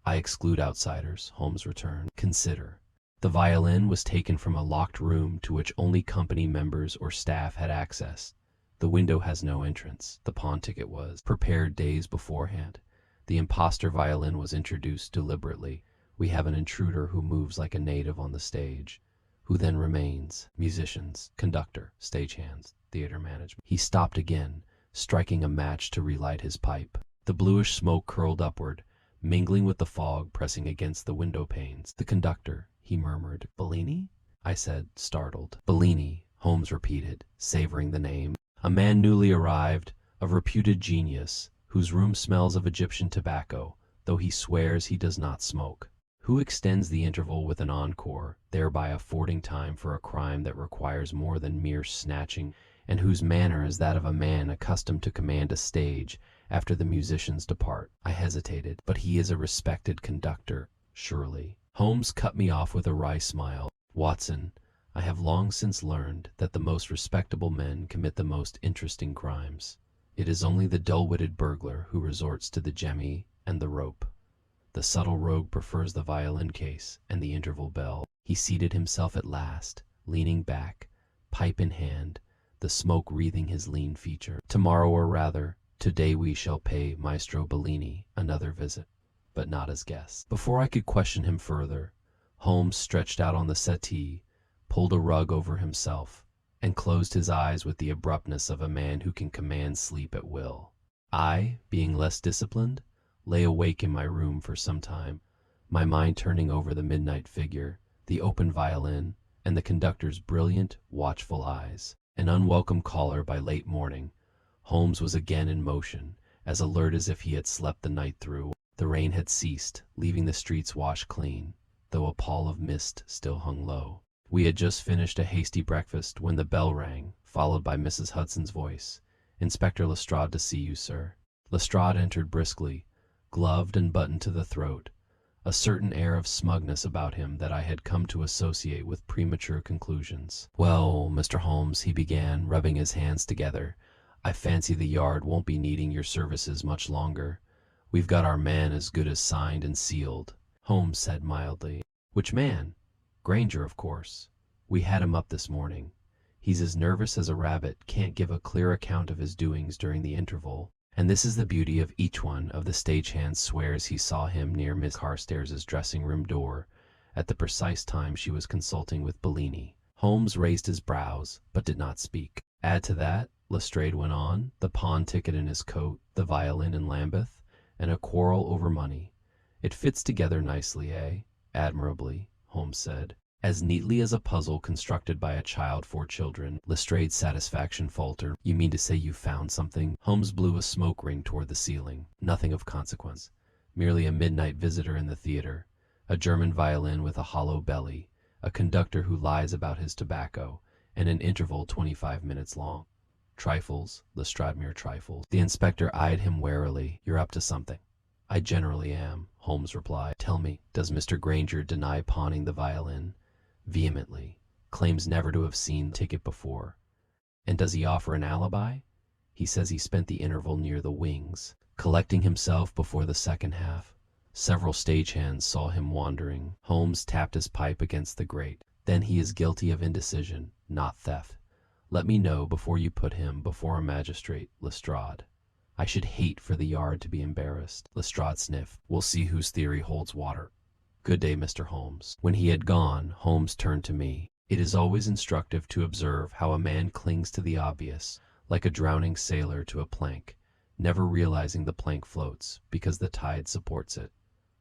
"I exclude outsiders," Holmes returned. "Consider. The violin was taken from a locked room to which only company members or staff had access. The window has no entrance. The pawn ticket was prepared days beforehand. The imposter violin was introduced deliberately. We have an intruder who moves like a native on the stage. Who then remains? Musicians, conductor, stagehands, theater management. He stopped again, striking a match to relight his pipe. The bluish smoke curled upward, mingling with the fog pressing against the window panes. The conductor, he murmured. Bellini? I said, startled. Bellini, Holmes repeated, savoring the name. A man newly arrived, of reputed genius, whose room smells of Egyptian tobacco, though he swears he does not smoke. Who extends the interval with an encore, thereby affording time for a crime that requires more than mere snatching, and whose manner is that of a man accustomed to command a stage after the musicians depart. I hesitated, but he is a respected conductor, surely. Holmes cut me off with a wry smile. Watson, I have long since learned that the most respectable men commit the most interesting crimes. It is only the dull-witted burglar who resorts to the jemmy and the rope. The subtle rogue prefers the violin case and the interval bell. He seated himself at last, leaning back, pipe in hand, the smoke wreathing his lean feature. Tomorrow, or rather, today, we shall pay Maestro Bellini another visit, but not as guests. Before I could question him further, Holmes stretched out on the settee, pulled a rug over himself, and closed his eyes with the abruptness of a man who can command sleep at will. I, being less disciplined, lay awake in my room for some time, my mind turning over the midnight figure, the open violin, and the conductor's brilliant, watchful eyes. An unwelcome caller by late morning. Holmes was again in motion, as alert as if he had slept the night through. The rain had ceased, leaving the streets washed clean, though a pall of mist still hung low. We had just finished a hasty breakfast when the bell rang, followed by Mrs. Hudson's voice. "Inspector Lestrade to see you, sir." Lestrade entered briskly, gloved and buttoned to the throat, a certain air of smugness about him that I had come to associate with premature conclusions. "Well, Mr. Holmes," he began, rubbing his hands together, "I fancy the Yard won't be needing your services much longer. We've got our man as good as signed and sealed." Holmes said mildly, "Which man?" "Granger, of course. We had him up this morning. He's as nervous as a rabbit, can't give a clear account of his doings during the interval. And this is the beauty of each one of the stagehands swears he saw him near Miss Carstairs' dressing-room door at the precise time she was consulting with Bellini." Holmes raised his brows, but did not speak. "Add to that," Lestrade went on, "the pawn ticket in his coat, the violin in Lambeth, and a quarrel over money. It fits together nicely, eh?" "Admirably," Holmes said. "As neatly as a puzzle constructed by a child for children." Lestrade's satisfaction faltered. "You mean to say you found something?" Holmes blew a smoke ring toward the ceiling. "Nothing of consequence. Merely a midnight visitor in the theater, a German violin with a hollow belly, a conductor who lies about his tobacco, and an interval 25 minutes long. Trifles, Lestrade, mere trifles." The inspector eyed him warily. "You're up to something." "I generally am," Holmes replied. "Tell me, does Mr. Granger deny pawning the violin?" "Vehemently. Claims never to have seen the ticket before." "And does he offer an alibi?" "He says he spent the interval near the wings, collecting himself before the second half. Several stagehands saw him wandering." Holmes tapped his pipe against the grate. "Then he is guilty of indecision, not theft. Let me know before you put him before a magistrate, Lestrade. I should hate for the Yard to be embarrassed." Lestrade sniffed. "We'll see whose theory holds water. Good day, Mr. Holmes." When he had gone, Holmes turned to me. "It is always instructive to observe how a man clings to the obvious, like a drowning sailor to a plank, never realizing the plank floats, because the tide supports it.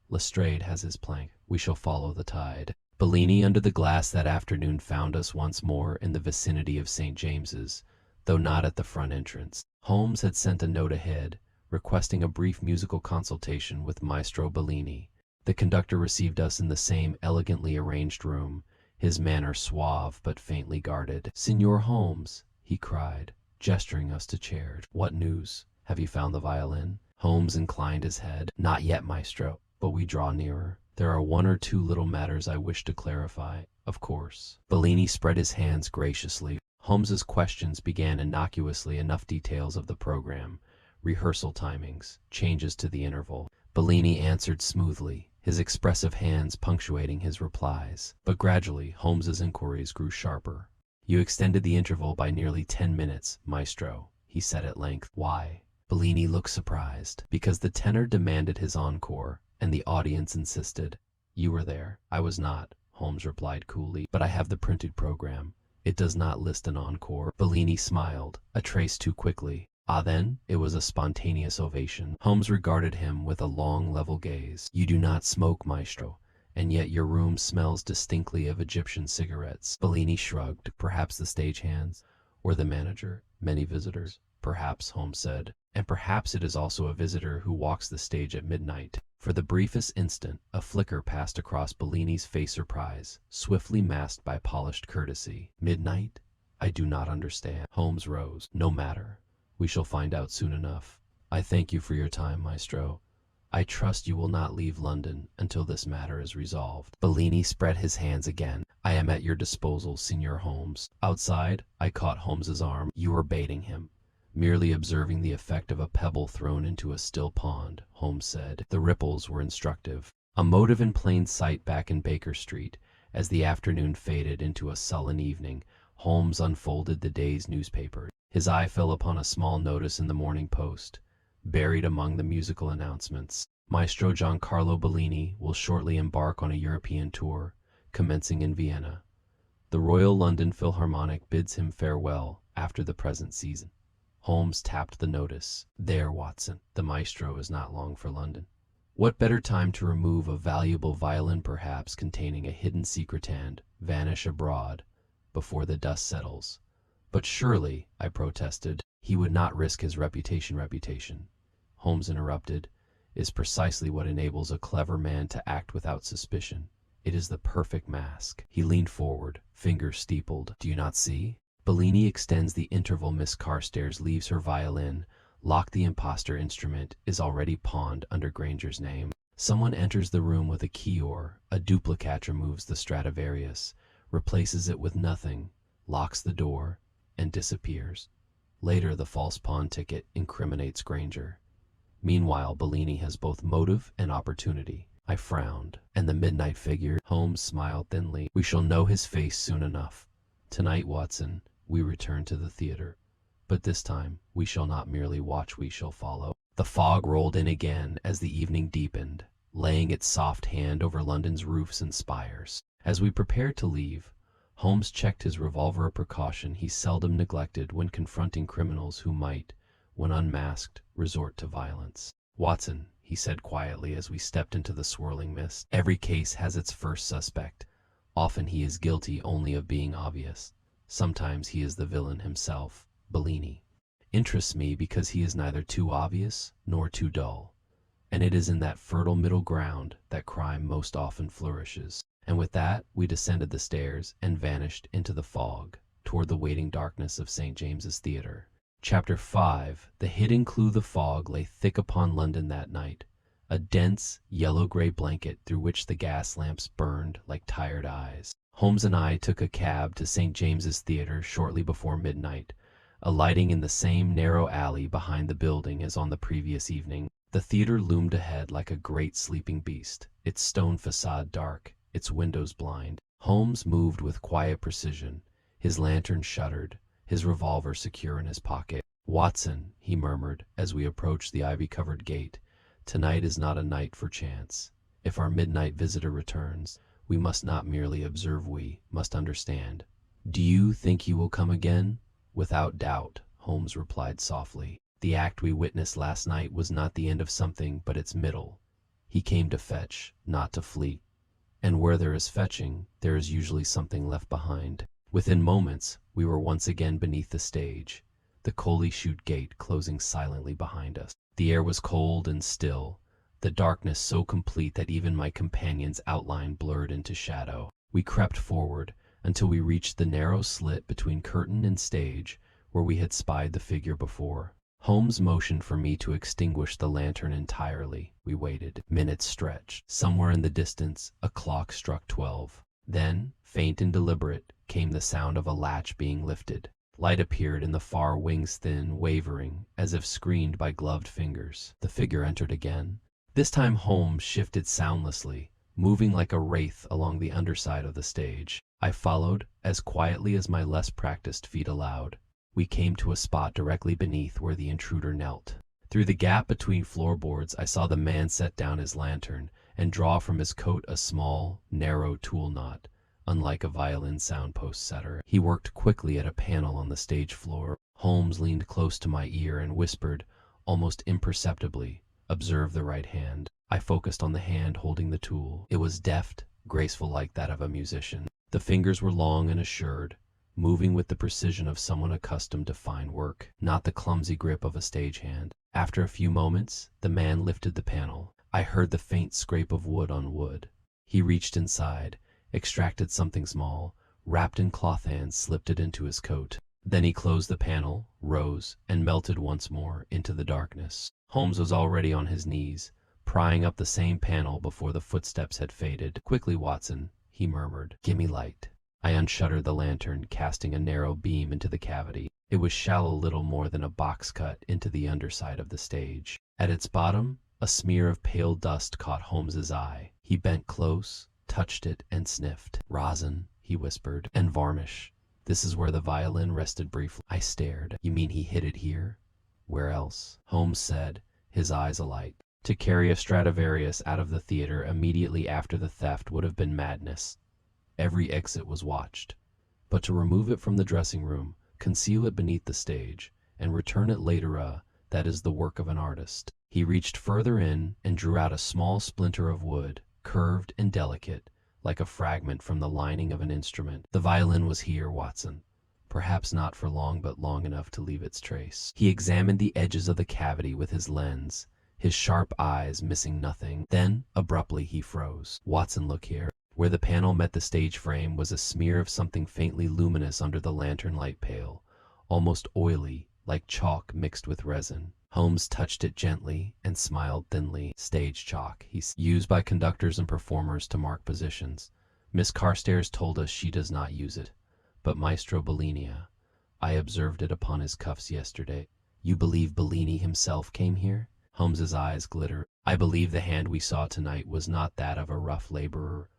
Lestrade has his plank. We shall follow the tide." Bellini under the glass that afternoon found us once more in the vicinity of St. James's, though not at the front entrance. Holmes had sent a note ahead, requesting a brief musical consultation with Maestro Bellini. The conductor received us in the same elegantly arranged room, his manner suave but faintly guarded. "Signor Holmes," he cried, gesturing us to chairs. "What news? Have you found the violin?" Holmes inclined his head. "Not yet, Maestro, but we draw nearer. There are one or two little matters I wish to clarify, of course." Bellini spread his hands graciously. Holmes's questions began innocuously enough details of the program, rehearsal timings, changes to the interval. Bellini answered smoothly, his expressive hands punctuating his replies. But gradually Holmes's inquiries grew sharper. "You extended the interval by nearly 10 minutes, Maestro," he said at length. "Why?" Bellini looked surprised. "Because the tenor demanded his encore, and the audience insisted." "You were there." "I was not," Holmes replied coolly, but I have the printed program. It does not list an encore. Bellini smiled, a trace too quickly. Ah, then, it was a spontaneous ovation. Holmes regarded him with a long, level gaze. You do not smoke, maestro, and yet your room smells distinctly of Egyptian cigarettes. Bellini shrugged. Perhaps the stagehands, or the manager. Many visitors. Perhaps, Holmes said. And perhaps it is also a visitor who walks the stage at midnight. For the briefest instant, a flicker passed across Bellini's face, surprise, swiftly masked by polished courtesy. Midnight? I do not understand. Holmes rose. No matter. We shall find out soon enough. I thank you for your time, maestro. I trust you will not leave London until this matter is resolved. Bellini spread his hands again. I am at your disposal, Signor Holmes. Outside, I caught Holmes's arm. You were baiting him. Merely observing the effect of a pebble thrown into a still pond, Holmes said. The ripples were instructive. A motive in plain sight back in Baker Street. As the afternoon faded into a sullen evening, Holmes unfolded the day's newspaper. His eye fell upon a small notice in the Morning Post, buried among the musical announcements. Maestro Giancarlo Bellini will shortly embark on a European tour, commencing in Vienna. The Royal London Philharmonic bids him farewell after the present season. Holmes tapped the notice. There, Watson, the maestro is not long for London. What better time to remove a valuable violin, perhaps containing a hidden secret, and vanish abroad before the dust settles? But surely, I protested, he would not risk his reputation. Reputation, Holmes interrupted, is precisely what enables a clever man to act without suspicion. It is the perfect mask. He leaned forward, fingers steepled. Do you not see? Bellini extends the interval. Miss Carstairs leaves her violin. Lock the impostor instrument is already pawned under Granger's name. Someone enters the room with a key, or a duplicate removes the Stradivarius, replaces it with nothing, locks the door, and disappears. Later, the false pawn ticket incriminates Granger. Meanwhile, Bellini has both motive and opportunity. I frowned. And the midnight figure? Holmes smiled thinly. We shall know his face soon enough. Tonight, Watson, we return to the theater. But this time, we shall not merely watch, we shall follow. The fog rolled in again as the evening deepened, laying its soft hand over London's roofs and spires. As we prepared to leave, Holmes checked his revolver, a precaution he seldom neglected when confronting criminals who might, when unmasked, resort to violence. Watson, he said quietly as we stepped into the swirling mist, every case has its first suspect. Often he is guilty only of being obvious. Sometimes he is the villain himself. Bellini interests me because he is neither too obvious nor too dull. And it is in that fertile middle ground that crime most often flourishes. And with that, we descended the stairs and vanished into the fog, toward the waiting darkness of St. James's Theatre. Chapter 5. The hidden clue. The fog lay thick upon London that night, a dense, yellow-gray blanket through which the gas lamps burned like tired eyes. Holmes and I took a cab to St. James's Theatre shortly before midnight, alighting in the same narrow alley behind the building as on the previous evening. The theatre loomed ahead like a great sleeping beast, its stone facade dark, its windows blind. Holmes moved with quiet precision, his lantern shuttered, his revolver secure in his pocket. Watson, he murmured as we approached the ivy-covered gate, tonight is not a night for chance. If our midnight visitor returns, we must not merely observe, we must understand. Do you think he will come again? Without doubt, Holmes replied softly. The act we witnessed last night was not the end of something but its middle. He came to fetch, not to flee. And where there is fetching, there is usually something left behind. Within moments, we were once again beneath the stage, the Coley Chute gate closing silently behind us. The air was cold and still, the darkness so complete that even my companion's outline blurred into shadow. We crept forward until we reached the narrow slit between curtain and stage where we had spied the figure before. Holmes motioned for me to extinguish the lantern entirely. We waited. Minutes stretched. Somewhere in the distance, a clock struck 12. Then, faint and deliberate, came the sound of a latch being lifted. Light appeared in the far wings, thin, wavering, as if screened by gloved fingers. The figure entered again. This time Holmes shifted soundlessly, moving like a wraith along the underside of the stage. I followed, as quietly as my less practiced feet allowed. We came to a spot directly beneath where the intruder knelt. Through the gap between floorboards, I saw the man set down his lantern and draw from his coat a small, narrow tool knot. Unlike a violin soundpost setter, he worked quickly at a panel on the stage floor. Holmes leaned close to my ear and whispered, almost imperceptibly, "Observe the right hand." I focused on the hand holding the tool. It was deft, graceful like that of a musician. The fingers were long and assured, moving with the precision of someone accustomed to fine work, not the clumsy grip of a stagehand. After a few moments, the man lifted the panel. I heard the faint scrape of wood on wood. He reached inside, extracted something small, wrapped in cloth and slipped it into his coat. Then he closed the panel, rose, and melted once more into the darkness. Holmes was already on his knees, prying up the same panel before the footsteps had faded. "Quickly, Watson," he murmured. "Gimme light." I unshuttered the lantern, casting a narrow beam into the cavity. It was shallow, little more than a box cut into the underside of the stage. At its bottom, a smear of pale dust caught Holmes's eye. He bent close, touched it, and sniffed. "Rosin," he whispered, "and varnish. This is where the violin rested briefly." I stared. "You mean he hid it here? Where else?" Holmes said, his eyes alight. "To carry a Stradivarius out of the theater immediately after the theft would have been madness. Every exit was watched. But to remove it from the dressing room, conceal it beneath the stage, and return it later, that is the work of an artist." He reached further in and drew out a small splinter of wood, curved and delicate, like a fragment from the lining of an instrument. "The violin was here, Watson. Perhaps not for long, but long enough to leave its trace." He examined the edges of the cavity with his lens, his sharp eyes missing nothing. Then, abruptly, he froze. "Watson, look here." Where the panel met the stage frame was a smear of something faintly luminous under the lantern light, pale, almost oily, like chalk mixed with resin. Holmes touched it gently and smiled thinly. "Stage chalk," he said, "used by conductors and performers to mark positions. Miss Carstairs told us she does not use it, but Maestro Bellini, I observed it upon his cuffs yesterday." "You believe Bellini himself came here?" Holmes's eyes glittered. "I believe the hand we saw tonight was not that of a rough laborer.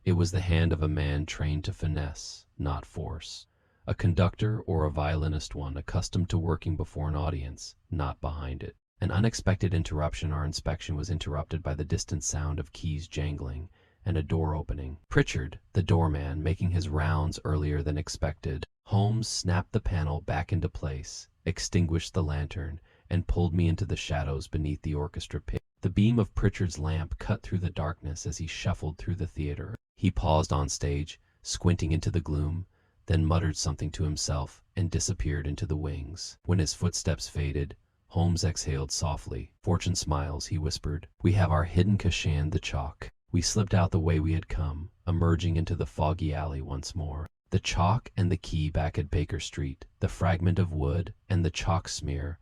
It was the hand of a man trained to finesse, not force. A conductor or a violinist, one accustomed to working before an audience, not behind it." An unexpected interruption. Our inspection was interrupted by the distant sound of keys jangling and a door opening. Pritchard, the doorman, making his rounds earlier than expected. Holmes snapped the panel back into place, extinguished the lantern, and pulled me into the shadows beneath the orchestra pit. The beam of Pritchard's lamp cut through the darkness as he shuffled through the theater. He paused on stage, squinting into the gloom, then muttered something to himself and disappeared into the wings. When his footsteps faded, Holmes exhaled softly. "Fortune smiles," he whispered. "We have our hidden cachet, the chalk." We slipped out the way we had come, emerging into the foggy alley once more. The chalk and the key back at Baker Street, the fragment of wood, and the chalk smear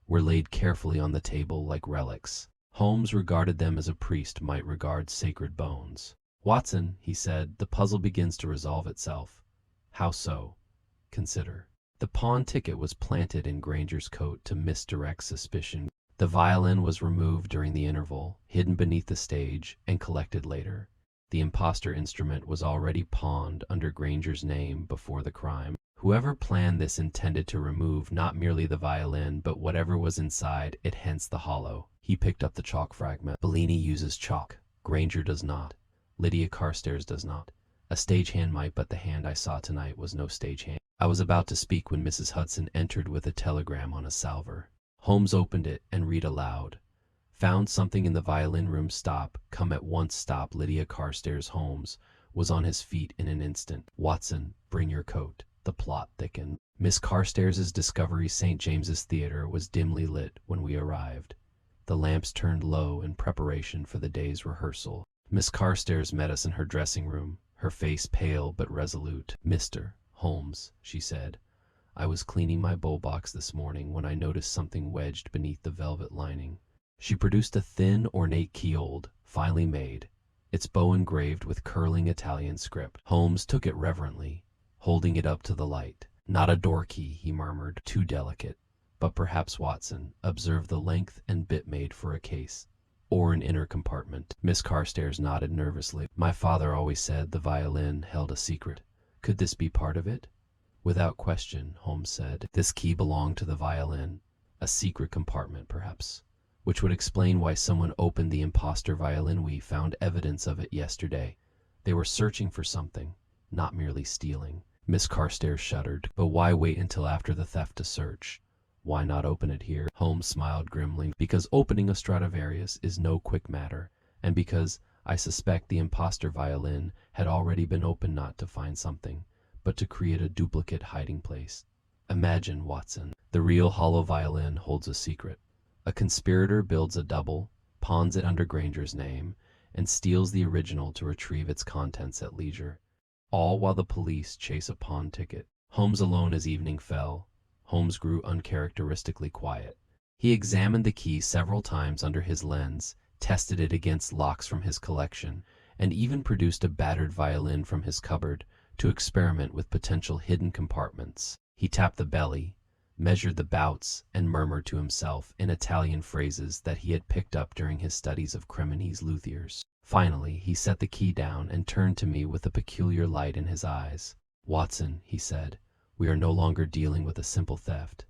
were laid carefully on the table like relics. Holmes regarded them as a priest might regard sacred bones. "Watson," he said, "the puzzle begins to resolve itself." "How so?" "Consider." The pawn ticket was planted in Granger's coat to misdirect suspicion. The violin was removed during the interval, hidden beneath the stage, and collected later. The imposter instrument was already pawned under Granger's name before the crime. Whoever planned this intended to remove not merely the violin, but whatever was inside it, hence the hollow. He picked up the chalk fragment. "Bellini uses chalk. Granger does not. Lydia Carstairs does not. A stagehand might, but the hand I saw tonight was no stagehand." I was about to speak when Mrs. Hudson entered with a telegram on a salver. Holmes opened it and read aloud. "Found something in the violin room. Stop. Come at once. Stop. Lydia Carstairs." Holmes was on his feet in an instant. "Watson, bring your coat." The plot thickened. Miss Carstairs' discovery. St. James's Theatre was dimly lit when we arrived. The lamps turned low in preparation for the day's rehearsal. Miss Carstairs met us in her dressing room, her face pale but resolute. "Mr. Holmes," she said, "I was cleaning my bowl box this morning when I noticed something wedged beneath the velvet lining." She produced a thin, ornate keyhole, finely made, its bow engraved with curling Italian script. Holmes took it reverently, holding it up to the light. "Not a door key," he murmured, "too delicate. But perhaps, Watson, observe the length and bit made for a case, or an inner compartment." Miss Carstairs nodded nervously. "My father always said the violin held a secret. Could this be part of it?" "Without question," Holmes said. "This key belonged to the violin. A secret compartment, perhaps, which would explain why someone opened the imposter violin. We found evidence of it yesterday. They were searching for something. not merely stealing. Miss Carstairs shuddered. But why wait until after the theft to search? Why not open it here? Holmes smiled grimly. Because opening a Stradivarius is no quick matter, and because I suspect the imposter violin had already been opened not to find something, but to create a duplicate hiding place. Imagine, Watson, the real hollow violin holds a secret. A conspirator builds a double, pawns it under Granger's name, and steals the original to retrieve its contents at leisure. All while the police chase a pawn ticket. Holmes alone as evening fell. Holmes grew uncharacteristically quiet. He examined the key several times under his lens, tested it against locks from his collection, and even produced a battered violin from his cupboard to experiment with potential hidden compartments. He tapped the belly, measured the bouts, and murmured to himself in Italian phrases that he had picked up during his studies of Cremonese luthiers. Finally, he set the key down and turned to me with a peculiar light in his eyes. "Watson," he said, "we are no longer dealing with a simple theft.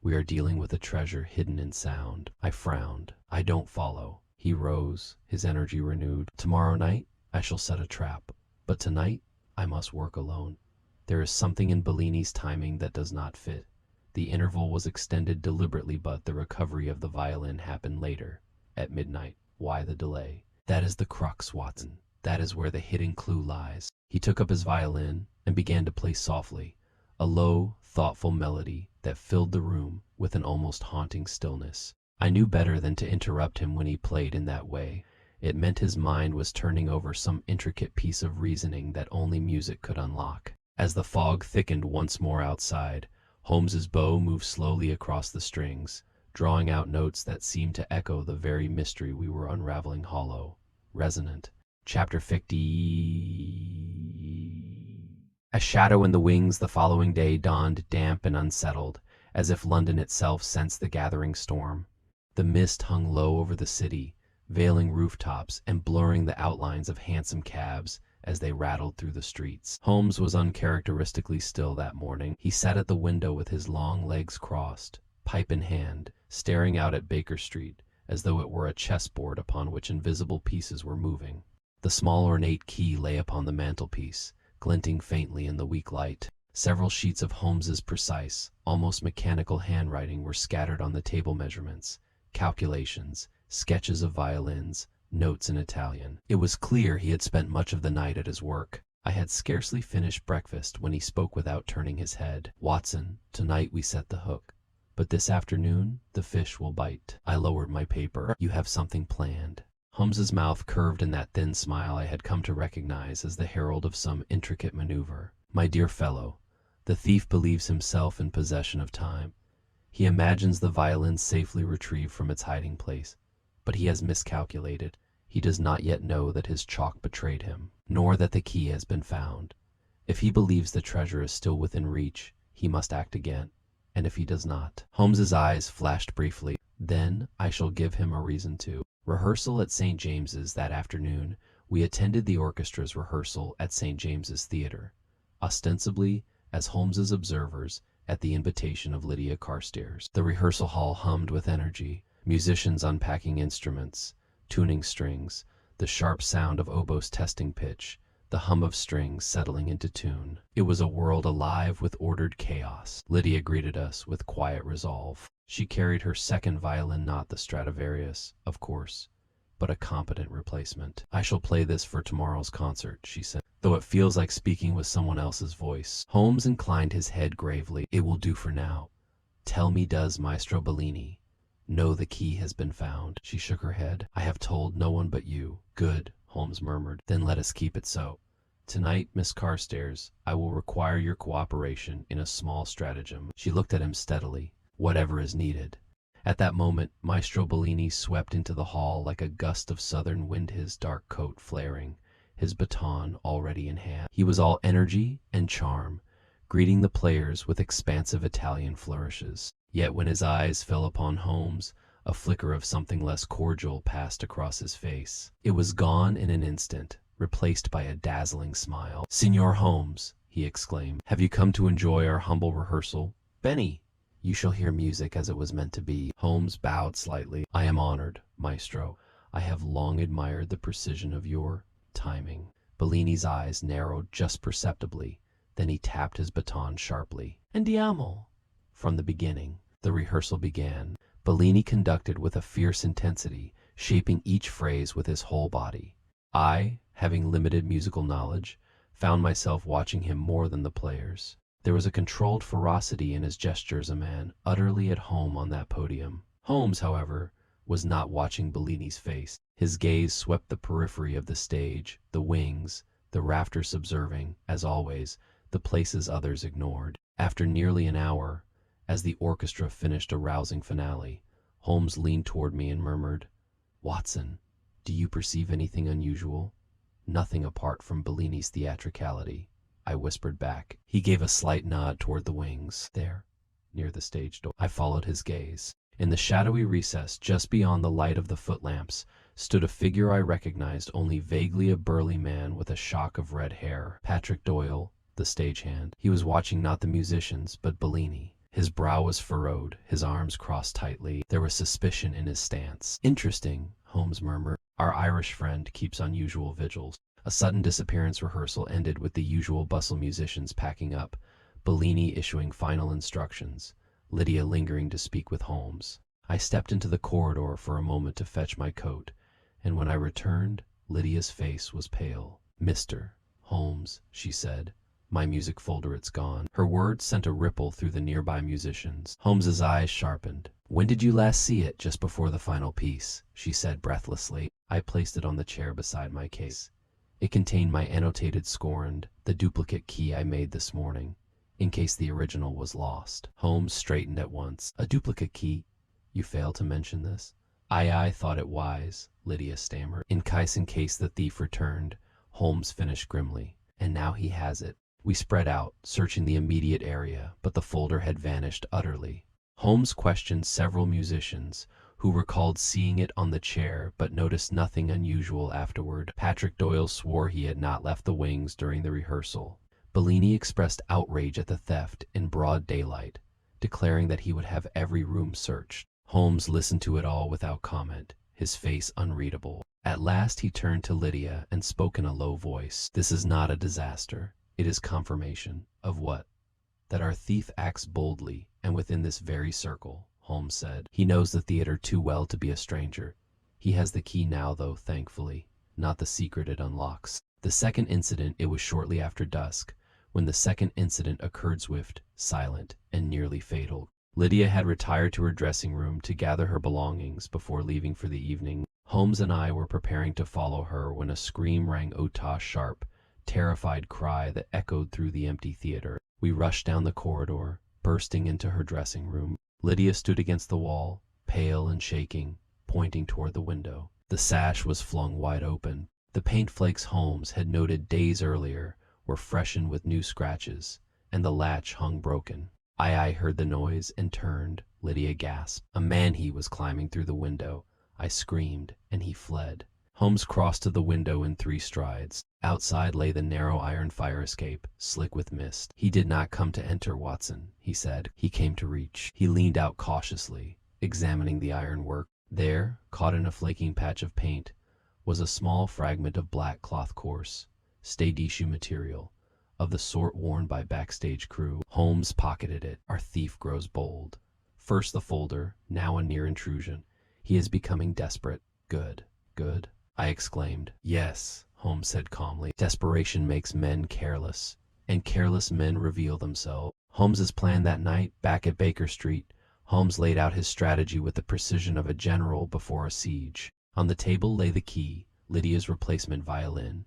We are dealing with a treasure hidden in sound." I frowned. "I don't follow." He rose, his energy renewed. "Tomorrow night, I shall set a trap. But tonight, I must work alone. There is something in Bellini's timing that does not fit. The interval was extended deliberately, but the recovery of the violin happened later, at midnight. Why the delay? That is the crux, Watson. That is where the hidden clue lies." He took up his violin and began to play softly, a low, thoughtful melody that filled the room with an almost haunting stillness. I knew better than to interrupt him when he played in that way. It meant his mind was turning over some intricate piece of reasoning that only music could unlock. As the fog thickened once more outside, Holmes's bow moved slowly across the strings, drawing out notes that seemed to echo the very mystery we were unraveling, hollow, resonant. Chapter 50. A shadow in the wings the following day dawned damp and unsettled, as if London itself sensed the gathering storm. The mist hung low over the city, veiling rooftops and blurring the outlines of hansom cabs as they rattled through the streets. Holmes was uncharacteristically still that morning. He sat at the window with his long legs crossed, pipe in hand, staring out at Baker Street as though it were a chessboard upon which invisible pieces were moving. The small ornate key lay upon the mantelpiece, glinting faintly in the weak light. Several sheets of Holmes's precise, almost mechanical handwriting were scattered on the table, measurements, calculations, sketches of violins, notes in Italian. It was clear he had spent much of the night at his work. I had scarcely finished breakfast when he spoke without turning his head. "Watson, tonight we set the hook, but this afternoon the fish will bite." I lowered my paper. "You have something planned." Holmes's mouth curved in that thin smile I had come to recognize as the herald of some intricate maneuver. "My dear fellow, the thief believes himself in possession of time. He imagines the violin safely retrieved from its hiding place. But he has miscalculated. He does not yet know that his chalk betrayed him, nor that the key has been found. If he believes the treasure is still within reach, he must act again. And if he does not—" Holmes's eyes flashed briefly. "Then I shall give him a reason to." Rehearsal at St. James's that afternoon. We attended the orchestra's rehearsal at St. James's Theatre, ostensibly as Holmes's observers at the invitation of Lydia Carstairs. The rehearsal hall hummed with energy, musicians unpacking instruments, tuning strings, the sharp sound of oboes testing pitch, the hum of strings settling into tune. It was a world alive with ordered chaos. Lydia greeted us with quiet resolve. She carried her second violin, not the Stradivarius, of course, but a competent replacement. "I shall play this for tomorrow's concert," she said, "though it feels like speaking with someone else's voice." Holmes inclined his head gravely. "It will do for now. Tell me, does Maestro Bellini know the key has been found?" She shook her head. "I have told no one but you." "Good," Holmes murmured. "Then let us keep it so. Tonight, Miss Carstairs, I will require your cooperation in a small stratagem." She looked at him steadily. "Whatever is needed." At that moment, Maestro Bellini swept into the hall like a gust of southern wind, his dark coat flaring, his baton already in hand. He was all energy and charm, greeting the players with expansive Italian flourishes. Yet when his eyes fell upon Holmes, a flicker of something less cordial passed across his face. It was gone in an instant, replaced by a dazzling smile. "Signor Holmes," he exclaimed, "have you come to enjoy our humble rehearsal? Benny, you shall hear music as it was meant to be." Holmes bowed slightly. "I am honored, Maestro. I have long admired the precision of your timing." Bellini's eyes narrowed just perceptibly. Then he tapped his baton sharply. Andiamo! From the beginning, the rehearsal began. Bellini conducted with a fierce intensity, shaping each phrase with his whole body. I, having limited musical knowledge, found myself watching him more than the players. There was a controlled ferocity in his gestures, a man utterly at home on that podium. Holmes, however, was not watching Bellini's face. His gaze swept the periphery of the stage, the wings, the rafters, observing, as always, the places others ignored. After nearly an hour, as the orchestra finished a rousing finale, Holmes leaned toward me and murmured, "Watson, do you perceive anything unusual?" "Nothing apart from Bellini's theatricality," I whispered back. He gave a slight nod toward the wings. There, near the stage door. I followed his gaze. In the shadowy recess, just beyond the light of the footlamps, stood a figure I recognized only vaguely, a burly man with a shock of red hair. Patrick Doyle, the stagehand. He was watching not the musicians, but Bellini. His brow was furrowed, his arms crossed tightly. There was suspicion in his stance. "Interesting," Holmes murmured. "Our Irish friend keeps unusual vigils." A sudden disappearance. Rehearsal ended with the usual bustle, musicians packing up, Bellini issuing final instructions, Lydia lingering to speak with Holmes. I stepped into the corridor for a moment to fetch my coat, and when I returned, Lydia's face was pale. "Mr. Holmes," she said, "my music folder, it's gone." Her words sent a ripple through the nearby musicians. Holmes's eyes sharpened. "When did you last see it?" "Just before the final piece," she said breathlessly. I placed it on the chair beside my case. It contained my annotated score and the duplicate key I made this morning, in case the original was lost. Holmes straightened at once. "A duplicate key? You fail to mention this." I thought it wise," Lydia stammered. In case the thief returned," Holmes finished grimly. "And now he has it." We spread out, searching the immediate area, but the folder had vanished utterly. Holmes questioned several musicians, who recalled seeing it on the chair but noticed nothing unusual afterward. Patrick Doyle swore he had not left the wings during the rehearsal. Bellini expressed outrage at the theft in broad daylight, declaring that he would have every room searched. Holmes listened to it all without comment, his face unreadable. At last he turned to Lydia and spoke in a low voice. "This is not a disaster. It is confirmation." "Of what?" "That our thief acts boldly and within this very circle," Holmes said. "He knows the theater too well to be a stranger. He has the key now, though, thankfully, not the secret it unlocks." The second incident, it was shortly after dusk, when the second incident occurred, swift, silent, and nearly fatal. Lydia had retired to her dressing room to gather her belongings before leaving for the evening. Holmes and I were preparing to follow her when a scream rang, a sharp, terrified cry that echoed through the empty theater. We rushed down the corridor, bursting into her dressing room. Lydia stood against the wall, pale and shaking, pointing toward the window. The sash was flung wide open. The paint flakes Holmes had noted days earlier were freshened with new scratches, and the latch hung broken. I heard the noise and turned. Lydia gasped. A man, he was climbing through the window. I screamed, and he fled. Holmes crossed to the window in 3 strides. Outside lay the narrow iron fire escape, slick with mist. "He did not come to enter, Watson," he said. "He came to reach." He leaned out cautiously, examining the ironwork. There, caught in a flaking patch of paint, was a small fragment of black cloth, coarse, stade issue material, of the sort worn by backstage crew. Holmes pocketed it. Our thief grows bold. First the folder, now a near intrusion. He is becoming desperate. Good, good, I exclaimed. "Yes," Holmes said calmly. "Desperation makes men careless, and careless men reveal themselves." Holmes's plan that night, back at Baker Street, Holmes laid out his strategy with the precision of a general before a siege. On the table lay the key, Lydia's replacement violin,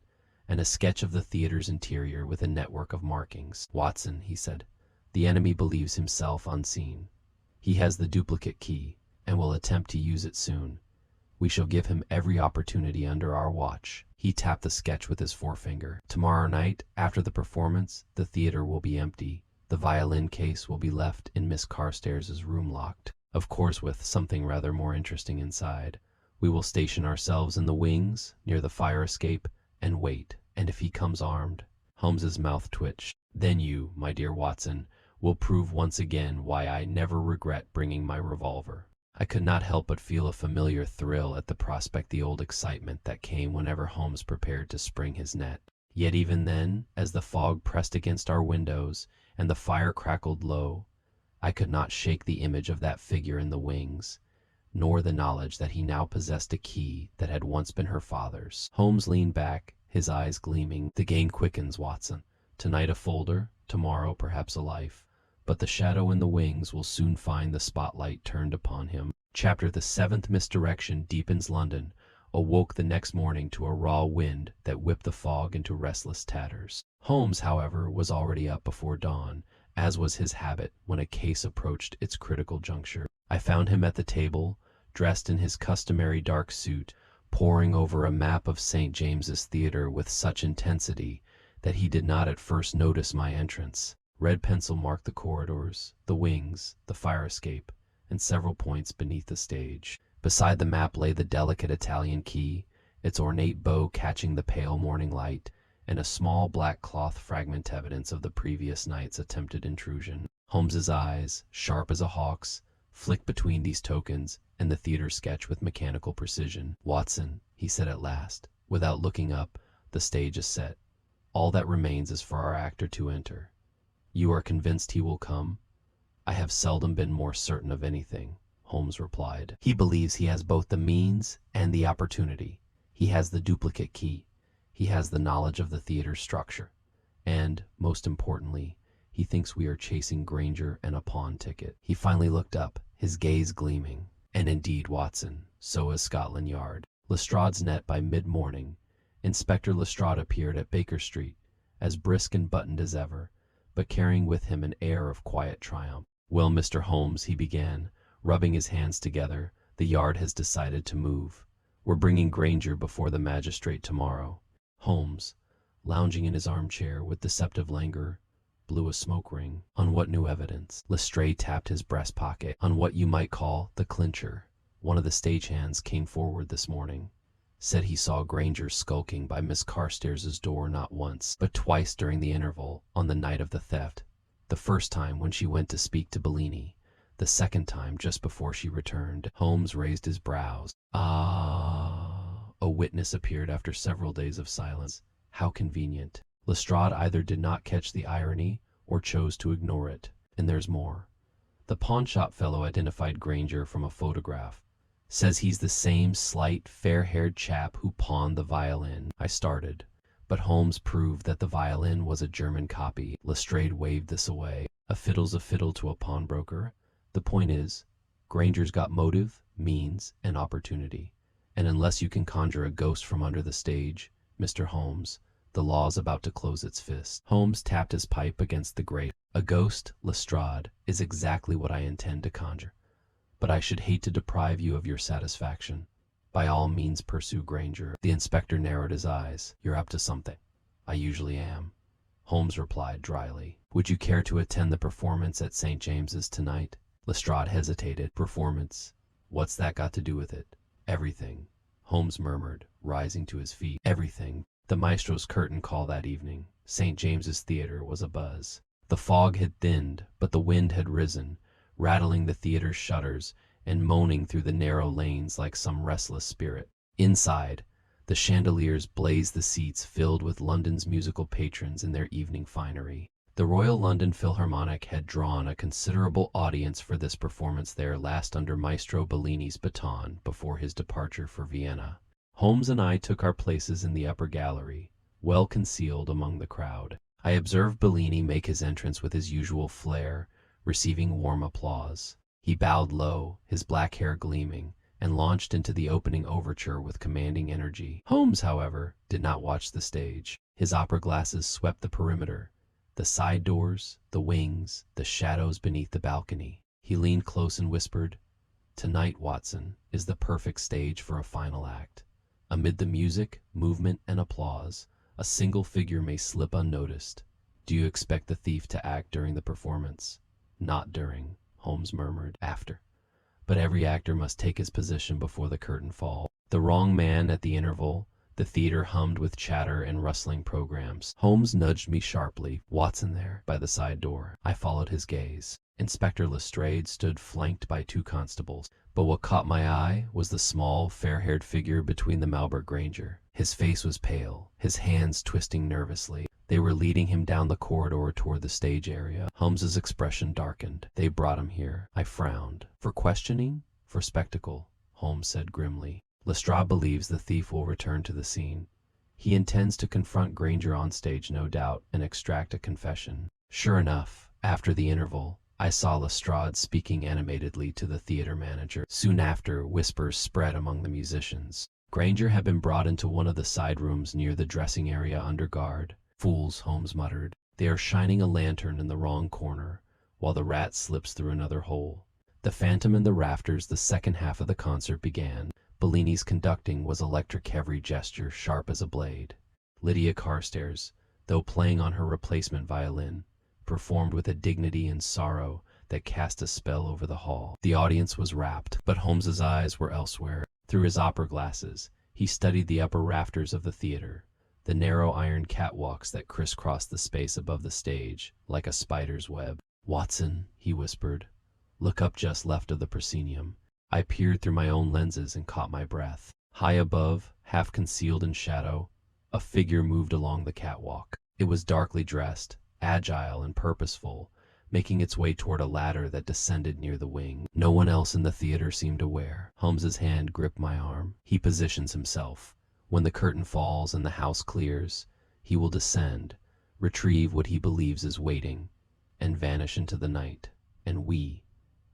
and a sketch of the theater's interior with a network of markings. "Watson," he said, "the enemy believes himself unseen. He has the duplicate key, and will attempt to use it soon. We shall give him every opportunity under our watch." He tapped the sketch with his forefinger. "Tomorrow night, after the performance, the theater will be empty. The violin case will be left in Miss Carstairs' room, locked, of course, with something rather more interesting inside. We will station ourselves in the wings, near the fire escape, and wait. And if he comes armed—" Holmes's mouth twitched. "Then you, my dear Watson, will prove once again why I never regret bringing my revolver." I could not help but feel a familiar thrill at the prospect, the old excitement that came whenever Holmes prepared to spring his net. Yet even then, as the fog pressed against our windows and the fire crackled low, I could not shake the image of that figure in the wings, nor the knowledge that he now possessed a key that had once been her father's. Holmes leaned back, his eyes gleaming. The game quickens, Watson. Tonight a folder, tomorrow perhaps a life. But the shadow in the wings will soon find the spotlight turned upon him. Chapter The seventh misdirection deepens. London awoke the next morning to a raw wind that whipped the fog into restless tatters. Holmes, however, was already up before dawn, as was his habit when a case approached its critical juncture. I found him at the table, dressed in his customary dark suit, poring over a map of St. James's Theatre with such intensity that he did not at first notice my entrance. Red pencil marked the corridors, the wings, the fire escape, and several points beneath the stage. Beside the map lay the delicate Italian key, its ornate bow catching the pale morning light, and a small black cloth fragment evidence of the previous night's attempted intrusion. Holmes's eyes, sharp as a hawk's, flicked between these tokens and the theater sketch with mechanical precision. "Watson," he said at last, without looking up, "the stage is set. All that remains is for our actor to enter. You are convinced he will come?" "I have seldom been more certain of anything," Holmes replied. "He believes he has both the means and the opportunity. He has the duplicate key. He has the knowledge of the theater's structure. And, most importantly, he thinks we are chasing Granger and a pawn ticket." He finally looked up, his gaze gleaming. "And indeed, Watson, so is Scotland Yard. Lestrade's net by mid-morning." Inspector Lestrade appeared at Baker Street, as brisk and buttoned as ever, but carrying with him an air of quiet triumph. "Well, Mr. Holmes," he began, rubbing his hands together, "the Yard has decided to move. We're bringing Granger before the magistrate tomorrow." Holmes, lounging in his armchair with deceptive languor, blew a smoke ring. "On what new evidence?" Lestrade tapped his breast pocket. "On what you might call the clincher. One of the stagehands came forward this morning. Said he saw Granger skulking by Miss Carstairs' door not once, but twice during the interval on the night of the theft. The first time when she went to speak to Bellini, the second time just before she returned." Holmes raised his brows. "Ah!" A witness appeared after several days of silence. How convenient. Lestrade either did not catch the irony or chose to ignore it. "And there's more. The pawnshop fellow identified Granger from a photograph. Says he's the same slight, fair-haired chap who pawned the violin." I started, but Holmes proved that the violin was a German copy. Lestrade waved this away. "A fiddle's a fiddle to a pawnbroker. The point is, Granger's got motive, means, and opportunity. And unless you can conjure a ghost from under the stage, Mr. Holmes, the law's about to close its fist." Holmes tapped his pipe against the grate. "A ghost, Lestrade, is exactly what I intend to conjure. But I should hate to deprive you of your satisfaction. By all means pursue Granger." The inspector narrowed his eyes. "You're up to something." "I usually am," Holmes replied dryly. "Would you care to attend the performance at St. James's tonight?" Lestrade hesitated. "Performance? What's that got to do with it?" "Everything," Holmes murmured, rising to his feet. "Everything." The maestro's curtain call that evening. St. James's Theatre was abuzz. The fog had thinned, but the wind had risen, rattling the theater's shutters and moaning through the narrow lanes like some restless spirit. Inside, the chandeliers blazed the seats filled with London's musical patrons in their evening finery. The Royal London Philharmonic had drawn a considerable audience for this performance there last under Maestro Bellini's baton before his departure for Vienna. Holmes and I took our places in the upper gallery, well concealed among the crowd. I observed Bellini make his entrance with his usual flair, receiving warm applause. He bowed low, his black hair gleaming, and launched into the opening overture with commanding energy. Holmes, however, did not watch the stage. His opera glasses swept the perimeter, the side doors, the wings, the shadows beneath the balcony. He leaned close and whispered, "Tonight, Watson, is the perfect stage for a final act. Amid the music, movement, and applause, a single figure may slip unnoticed. Do you expect the thief to act during the performance?" "Not during," Holmes murmured. "After. But every actor must take his position before the curtain falls." The wrong man at the interval. The theater hummed with chatter and rustling programs. Holmes nudged me sharply. "Watson there, by the side door." I followed his gaze. Inspector Lestrade stood flanked by 2 constables. But what caught my eye was the small, fair-haired figure between them. Albert Granger. His face was pale, his hands twisting nervously. They were leading him down the corridor toward the stage area. Holmes's expression darkened. They brought him here. I frowned. For questioning? For spectacle, Holmes said grimly. Lestrade believes the thief will return to the scene. He intends to confront Granger on stage, no doubt, and extract a confession. Sure enough, after the interval, I saw Lestrade speaking animatedly to the theater manager. Soon after, whispers spread among the musicians. Granger had been brought into one of the side rooms near the dressing area under guard. Fools, Holmes muttered. They are shining a lantern in the wrong corner, while the rat slips through another hole. The Phantom in the Rafters. The second half of the concert began. Bellini's conducting was electric, every gesture sharp as a blade. Lydia Carstairs, though playing on her replacement violin, performed with a dignity and sorrow that cast a spell over the hall. The audience was rapt, but Holmes's eyes were elsewhere. Through his opera glasses, he studied the upper rafters of the theater, the narrow iron catwalks that crisscrossed the space above the stage like a spider's web. "Watson," he whispered, "look up just left of the proscenium." I peered through my own lenses and caught my breath. High above, half concealed in shadow, a figure moved along the catwalk. It was darkly dressed, agile and purposeful, making its way toward a ladder that descended near the wing. No one else in the theater seemed aware. Holmes's hand gripped my arm. He positions himself. When the curtain falls and the house clears, he will descend, retrieve what he believes is waiting, and vanish into the night. And we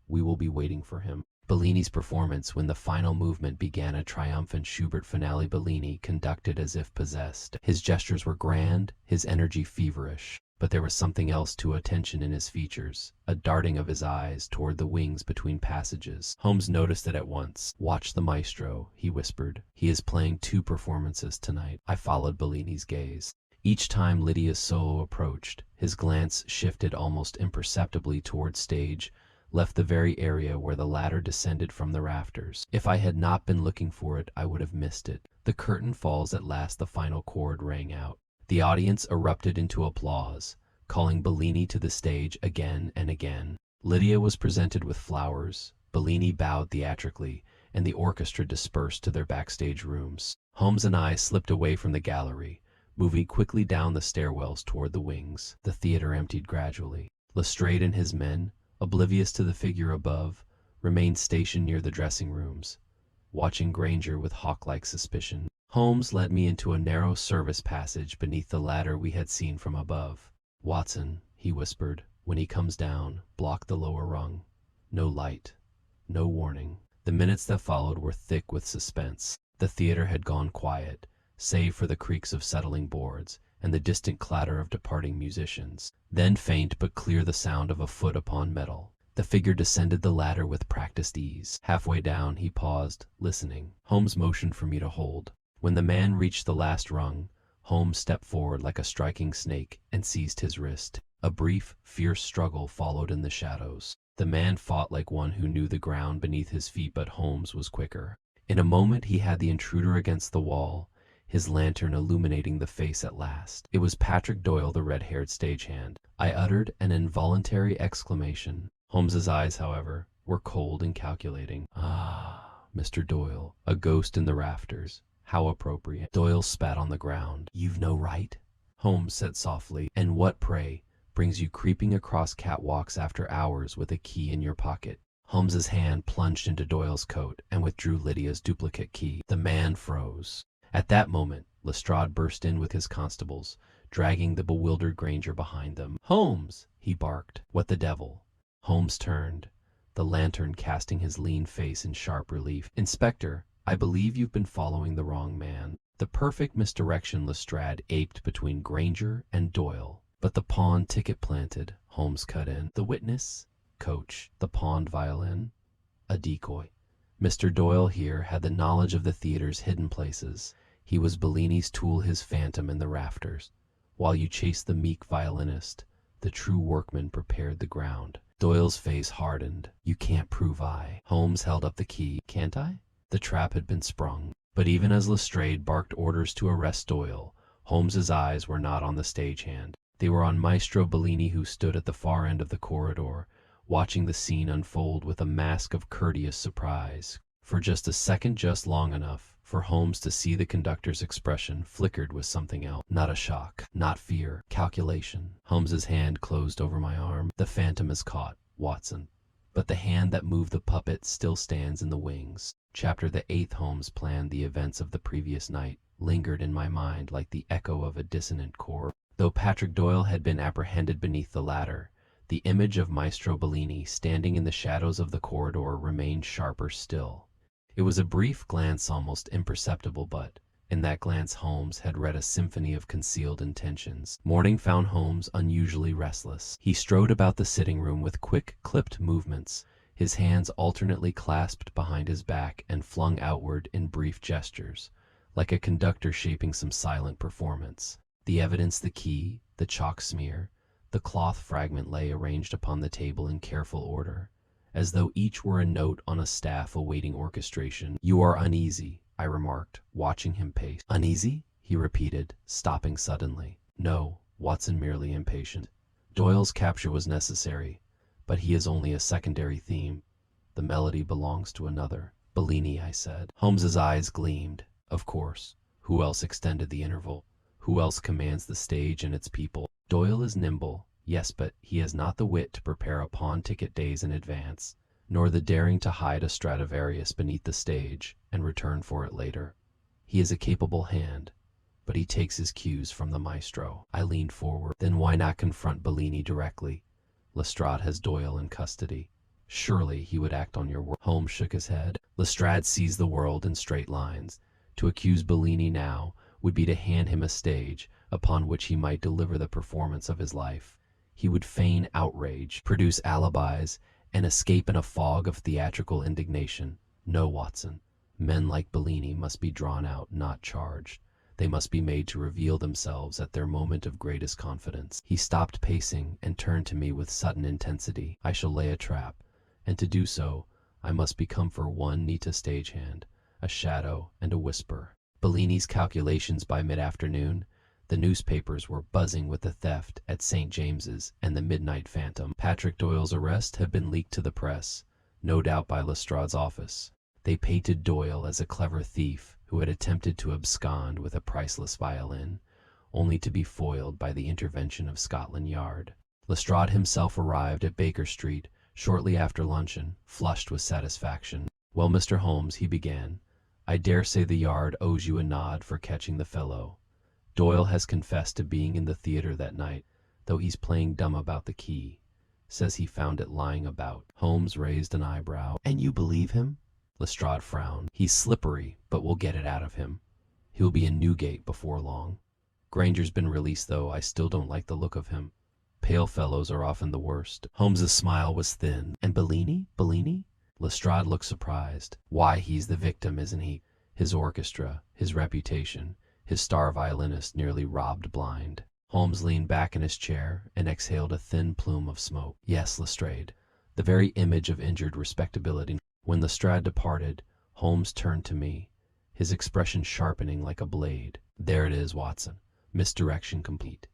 will be waiting for him. Bellini's performance, when the final movement began, a triumphant Schubert finale. Bellini conducted as if possessed. His gestures were grand, his energy feverish. But there was something else to attention in his features, a darting of his eyes toward the wings between passages. Holmes noticed it at once. "Watch the maestro," he whispered. "He is playing 2 performances tonight." I followed Bellini's gaze. Each time Lydia's solo approached, his glance shifted almost imperceptibly toward stage, left the very area where the ladder descended from the rafters. If I had not been looking for it, I would have missed it. The curtain falls at last. The final chord rang out. The audience erupted into applause, calling Bellini to the stage again and again. Lydia was presented with flowers, Bellini bowed theatrically, and the orchestra dispersed to their backstage rooms. Holmes and I slipped away from the gallery, moving quickly down the stairwells toward the wings. The theater emptied gradually. Lestrade and his men, oblivious to the figure above, remained stationed near the dressing rooms, watching Granger with hawk-like suspicion. Holmes led me into a narrow service passage beneath the ladder we had seen from above. "Watson," he whispered, "when he comes down, block the lower rung. No light, no warning." The minutes that followed were thick with suspense. The theater had gone quiet, save for the creaks of settling boards and the distant clatter of departing musicians. Then faint but clear the sound of a foot upon metal. The figure descended the ladder with practiced ease. Halfway down, he paused, listening. Holmes motioned for me to hold. When the man reached the last rung, Holmes stepped forward like a striking snake and seized his wrist. A brief, fierce struggle followed in the shadows. The man fought like one who knew the ground beneath his feet, but Holmes was quicker. In a moment he had the intruder against the wall, his lantern illuminating the face at last. It was Patrick Doyle, the red-haired stagehand. I uttered an involuntary exclamation. Holmes's eyes, however, were cold and calculating. "Ah, Mr. Doyle, a ghost in the rafters. How appropriate." Doyle spat on the ground. "You've no right," Holmes said softly. "And what, pray, brings you creeping across catwalks after hours with a key in your pocket?" Holmes's hand plunged into Doyle's coat and withdrew Lydia's duplicate key. The man froze. At that moment, Lestrade burst in with his constables, dragging the bewildered Granger behind them. "Holmes!" he barked. "What the devil?" Holmes turned, the lantern casting his lean face in sharp relief. "Inspector, I believe you've been following the wrong man." The perfect misdirection Lestrade aped between Granger and Doyle. "But the pawned ticket planted," Holmes cut in. "The witness?" "Coach, the pawned violin, a decoy." Mr. Doyle here had the knowledge of the theater's hidden places. He was Bellini's tool, his phantom in the rafters. While you chased the meek violinist, the true workman prepared the ground. Doyle's face hardened. "You can't prove I..." Holmes held up the key. "Can't I?" The trap had been sprung. But even as Lestrade barked orders to arrest Doyle, Holmes's eyes were not on the stagehand. They were on Maestro Bellini, who stood at the far end of the corridor, watching the scene unfold with a mask of courteous surprise. For just a second, just long enough for Holmes to see the conductor's expression flickered with something else. Not a shock, not fear, calculation. Holmes's hand closed over my arm. The phantom is caught, Watson. But the hand that moved the puppet still stands in the wings. Chapter the 8th. Holmes planned the events of the previous night, lingered in my mind like the echo of a dissonant chord. Though Patrick Doyle had been apprehended beneath the ladder, the image of Maestro Bellini standing in the shadows of the corridor remained sharper still. It was a brief glance, almost imperceptible, but in that glance Holmes had read a symphony of concealed intentions. Morning found Holmes unusually restless. He strode about the sitting room with quick, clipped movements, his hands alternately clasped behind his back and flung outward in brief gestures, like a conductor shaping some silent performance. The evidence, the key, the chalk smear, the cloth fragment lay arranged upon the table in careful order, as though each were a note on a staff awaiting orchestration. "You are uneasy," I remarked, watching him pace. "Uneasy?" he repeated, stopping suddenly. "No, Watson, merely impatient. Doyle's capture was necessary, but he is only a secondary theme. The melody belongs to another." "Bellini," I said. Holmes's eyes gleamed. "Of course. Who else extended the interval? Who else commands the stage and its people? Doyle is nimble, yes, but he has not the wit to prepare a pawn ticket days in advance, nor the daring to hide a Stradivarius beneath the stage and return for it later. He is a capable hand, but he takes his cues from the maestro." I leaned forward. "Then why not confront Bellini directly? Lestrade has Doyle in custody. Surely he would act on your word." Holmes shook his head. "Lestrade sees the world in straight lines. To accuse Bellini now would be to hand him a stage upon which he might deliver the performance of his life. He would feign outrage, produce alibis, and escape in a fog of theatrical indignation. No, Watson. Men like Bellini must be drawn out, not charged. They must be made to reveal themselves at their moment of greatest confidence." He stopped pacing and turned to me with sudden intensity. "I shall lay a trap, and to do so, I must become for one neat a stagehand, a shadow, and a whisper. Bellini's calculations by mid-afternoon, the newspapers were buzzing with the theft at St. James's and the midnight phantom. Patrick Doyle's arrest had been leaked to the press, no doubt by Lestrade's office. They painted Doyle as a clever thief who had attempted to abscond with a priceless violin, only to be foiled by the intervention of Scotland Yard. Lestrade himself arrived at Baker Street shortly after luncheon, flushed with satisfaction. "Well, Mr. Holmes," he began, "I dare say the Yard owes you a nod for catching the fellow. Doyle has confessed to being in the theater that night, though he's playing dumb about the key. Says he found it lying about." Holmes raised an eyebrow. "And you believe him?" Lestrade frowned. "He's slippery, but we'll get it out of him. He'll be in Newgate before long. Granger's been released, though I still don't like the look of him. Pale fellows are often the worst." Holmes's smile was thin. "And Bellini? Bellini?" Lestrade looked surprised. "Why, he's the victim, isn't he? His orchestra, his reputation, his star violinist nearly robbed blind." Holmes leaned back in his chair and exhaled a thin plume of smoke. "Yes, Lestrade, the very image of injured respectability." When Lestrade departed, Holmes turned to me, his expression sharpening like a blade. "There it is, Watson. Misdirection complete.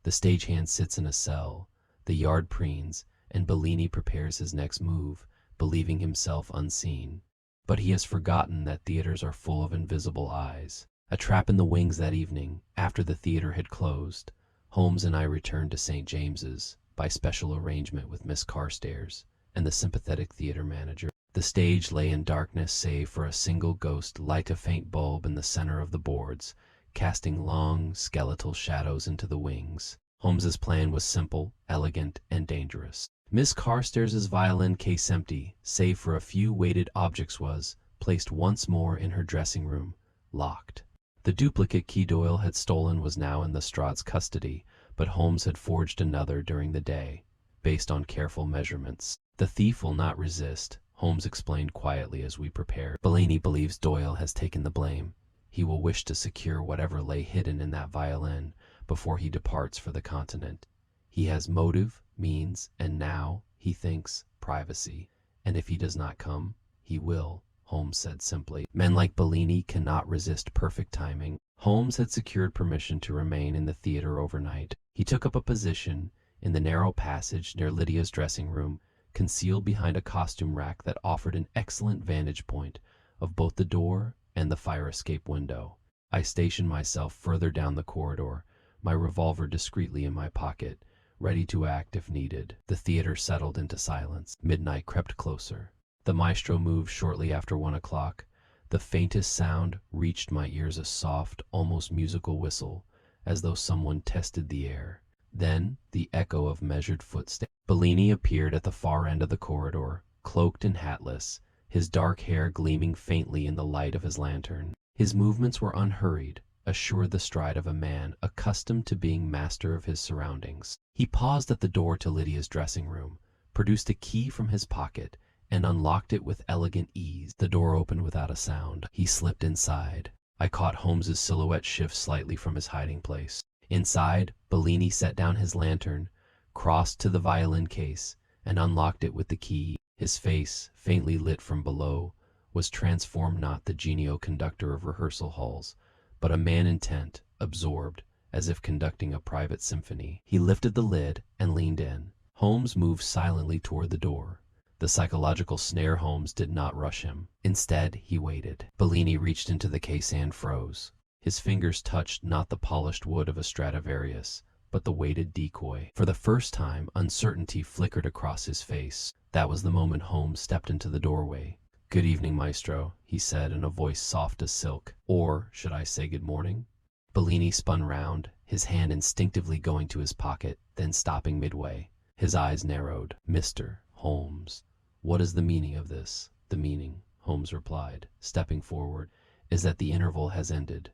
The stagehand sits in a cell, the Yard preens, and Bellini prepares his next move, believing himself unseen. But he has forgotten that theaters are full of invisible eyes." A trap in the wings that evening, after the theater had closed, Holmes and I returned to St. James's, by special arrangement with Miss Carstairs and the sympathetic theater manager. The stage lay in darkness save for a single ghost light, a faint bulb in the center of the boards, casting long, skeletal shadows into the wings. Holmes's plan was simple, elegant, and dangerous. Miss Carstairs's violin case, empty, save for a few weighted objects, was placed once more in her dressing room, locked. The duplicate key Doyle had stolen was now in Lestrade's custody, but Holmes had forged another during the day, based on careful measurements. "The thief will not resist," Holmes explained quietly as we prepared. "Bellini believes Doyle has taken the blame. He will wish to secure whatever lay hidden in that violin before he departs for the continent. He has motive, means, and now, he thinks, privacy. And if he does not come, he will," Holmes said simply. "Men like Bellini cannot resist perfect timing." Holmes had secured permission to remain in the theater overnight. He took up a position in the narrow passage near Lydia's dressing room, concealed behind a costume rack that offered an excellent vantage point of both the door and the fire escape window. I stationed myself further down the corridor, my revolver discreetly in my pocket, ready to act if needed. The theater settled into silence. Midnight crept closer. The maestro moved shortly after 1 o'clock. The faintest sound reached my ears, a soft, almost musical whistle, as though someone tested the air. Then the echo of measured footsteps. Bellini appeared at the far end of the corridor, cloaked and hatless, his dark hair gleaming faintly in the light of his lantern. His movements were unhurried, assured the stride of a man accustomed to being master of his surroundings. He paused at the door to Lydia's dressing room, produced a key from his pocket, and unlocked it with elegant ease. The door opened without a sound. He slipped inside. I caught Holmes's silhouette shift slightly from his hiding place. Inside, Bellini set down his lantern, crossed to the violin case, and unlocked it with the key. His face, faintly lit from below, was transformed, not the genial conductor of rehearsal halls, but a man intent, absorbed, as if conducting a private symphony. He lifted the lid and leaned in. Holmes moved silently toward the door. The psychological snare Holmes did not rush him. Instead, he waited. Bellini reached into the case and froze. His fingers touched not the polished wood of a Stradivarius, but the weighted decoy. For the first time, uncertainty flickered across his face. That was the moment Holmes stepped into the doorway. "Good evening, maestro," he said in a voice soft as silk. Or should I say good morning? Bellini spun round, his hand instinctively going to his pocket, then stopping midway. His eyes narrowed. "Mr. Holmes, what is the meaning of this?" "The meaning," Holmes replied, stepping forward, "is that the interval has ended.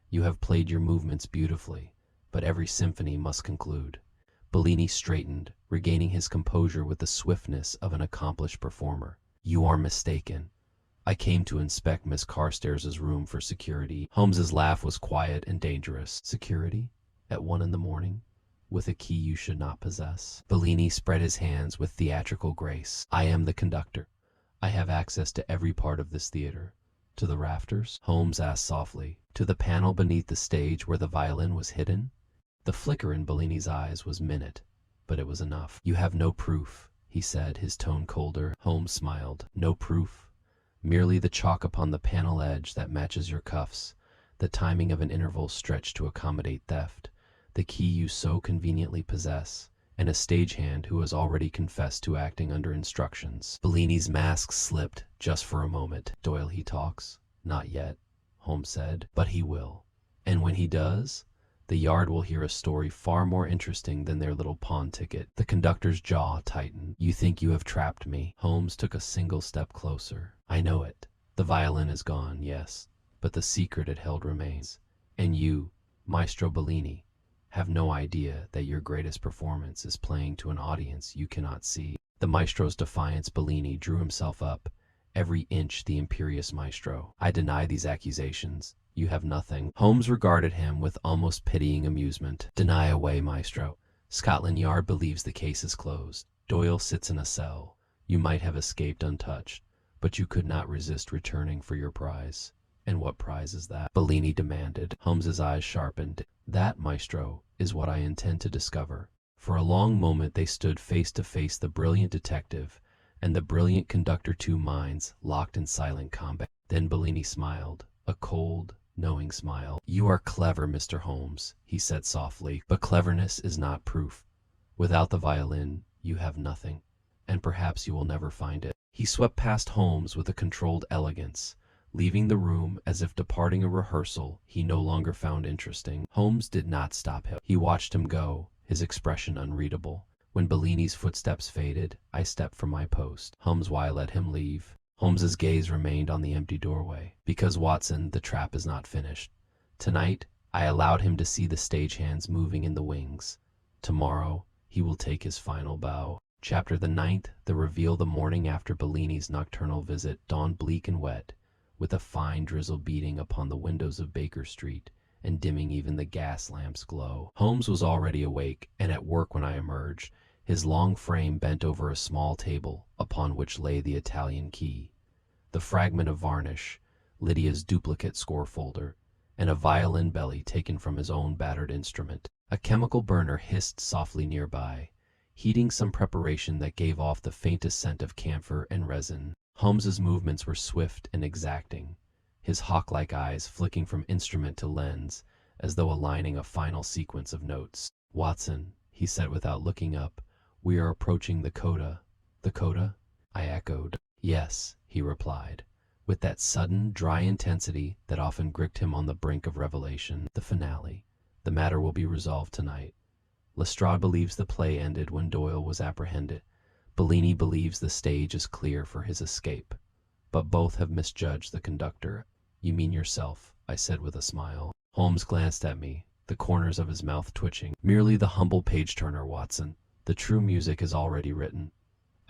You have played your movements beautifully, but every symphony must conclude." Bellini straightened, regaining his composure with the swiftness of an accomplished performer. "You are mistaken. I came to inspect Miss Carstairs' room for security." Holmes's laugh was quiet and dangerous. "Security? At 1 in the morning? With a key you should not possess?" Bellini spread his hands with theatrical grace. "I am the conductor. I have access to every part of this theater." "To the rafters?" Holmes asked softly. "To the panel beneath the stage where the violin was hidden?" The flicker in Bellini's eyes was minute, but it was enough. "You have no proof," he said, his tone colder. Holmes smiled. "No proof? Merely the chalk upon the panel edge that matches your cuffs, the timing of an interval stretched to accommodate theft, the key you so conveniently possess, and a stagehand who has already confessed to acting under instructions." Bellini's mask slipped just for a moment. "Doyle, he talks?" "Not yet," Holmes said, "but he will. And when he does, the yard will hear a story far more interesting than their little pawn ticket." The conductor's jaw tightened. "You think you have trapped me?" Holmes took a single step closer. "I know it. The violin is gone, yes, but the secret it held remains. And you, Maestro Bellini, have no idea that your greatest performance is playing to an audience you cannot see." The maestro's defiance. Bellini drew himself up, every inch the imperious maestro. "I deny these accusations. You have nothing." Holmes regarded him with almost pitying amusement. "Deny away, maestro. Scotland Yard believes the case is closed. Doyle sits in a cell. You might have escaped untouched, but you could not resist returning for your prize." "And what prize is that?" Bellini demanded. Holmes's eyes sharpened. "That, maestro, is what I intend to discover." For a long moment they stood face to face, the brilliant detective and the brilliant conductor, two minds locked in silent combat. Then Bellini smiled, a cold, knowing smile. "You are clever, Mr. Holmes," he said softly, "but cleverness is not proof. Without the violin, you have nothing, and perhaps you will never find it." He swept past Holmes with a controlled elegance, leaving the room as if departing a rehearsal he no longer found interesting. Holmes did not stop him. He watched him go, his expression unreadable. When Bellini's footsteps faded, I stepped from my post. "Holmes, why let him leave?" Holmes's gaze remained on the empty doorway. "Because, Watson, the trap is not finished. Tonight, I allowed him to see the stagehands moving in the wings. Tomorrow, he will take his final bow." Chapter the 9th, the reveal. The morning after Bellini's nocturnal visit dawned bleak and wet, with a fine drizzle beating upon the windows of Baker Street and dimming even the gas lamp's glow. Holmes was already awake and at work when I emerged, his long frame bent over a small table upon which lay the Italian key, the fragment of varnish, Lydia's duplicate score folder, and a violin belly taken from his own battered instrument. A chemical burner hissed softly nearby, heating some preparation that gave off the faintest scent of camphor and resin. Holmes's movements were swift and exacting, his hawk-like eyes flicking from instrument to lens, as though aligning a final sequence of notes. "Watson," he said without looking up, "we are approaching the coda." "The coda?" I echoed. "Yes," he replied, with that sudden, dry intensity that often gripped him on the brink of revelation. "The finale. The matter will be resolved tonight. Lestrade believes the play ended when Doyle was apprehended. Bellini believes the stage is clear for his escape. But both have misjudged the conductor." "You mean yourself," I said with a smile. Holmes glanced at me, the corners of his mouth twitching. "Merely the humble page-turner, Watson. The true music is already written.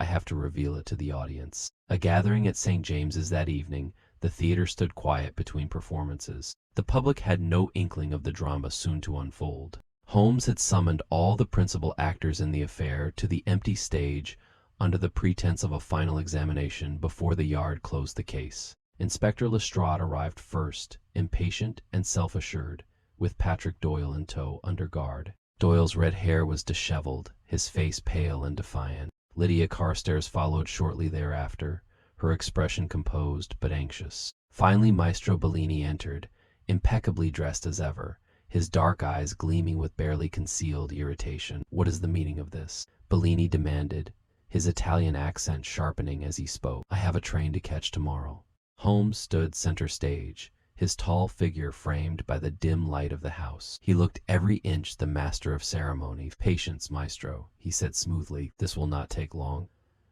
I have to reveal it to the audience." A gathering at St. James's that evening, the theater stood quiet between performances. The public had no inkling of the drama soon to unfold. Holmes had summoned all the principal actors in the affair to the empty stage under the pretense of a final examination before the Yard closed the case. Inspector Lestrade arrived first, impatient and self-assured, with Patrick Doyle in tow under guard. Doyle's red hair was disheveled, his face pale and defiant. Lydia Carstairs followed shortly thereafter, her expression composed but anxious. Finally Maestro Bellini entered, impeccably dressed as ever, his dark eyes gleaming with barely concealed irritation. "What is the meaning of this?" Bellini demanded, his Italian accent sharpening as he spoke. "I have a train to catch tomorrow." Holmes stood center stage, his tall figure framed by the dim light of the house. He looked every inch the master of ceremony. "Patience, Maestro," he said smoothly. "This will not take long.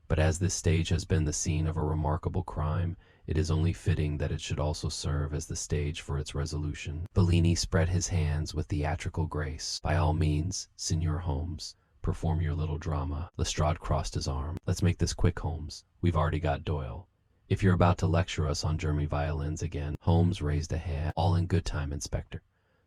But as this stage has been the scene of a remarkable crime, it is only fitting that it should also serve as the stage for its resolution." Bellini spread his hands with theatrical grace. "By all means, Signor Holmes, perform your little drama." Lestrade crossed his arm. "Let's make this quick, Holmes. We've already got Doyle. If you're about to lecture us on German violins again—" Holmes raised a hand. "All in good time, Inspector.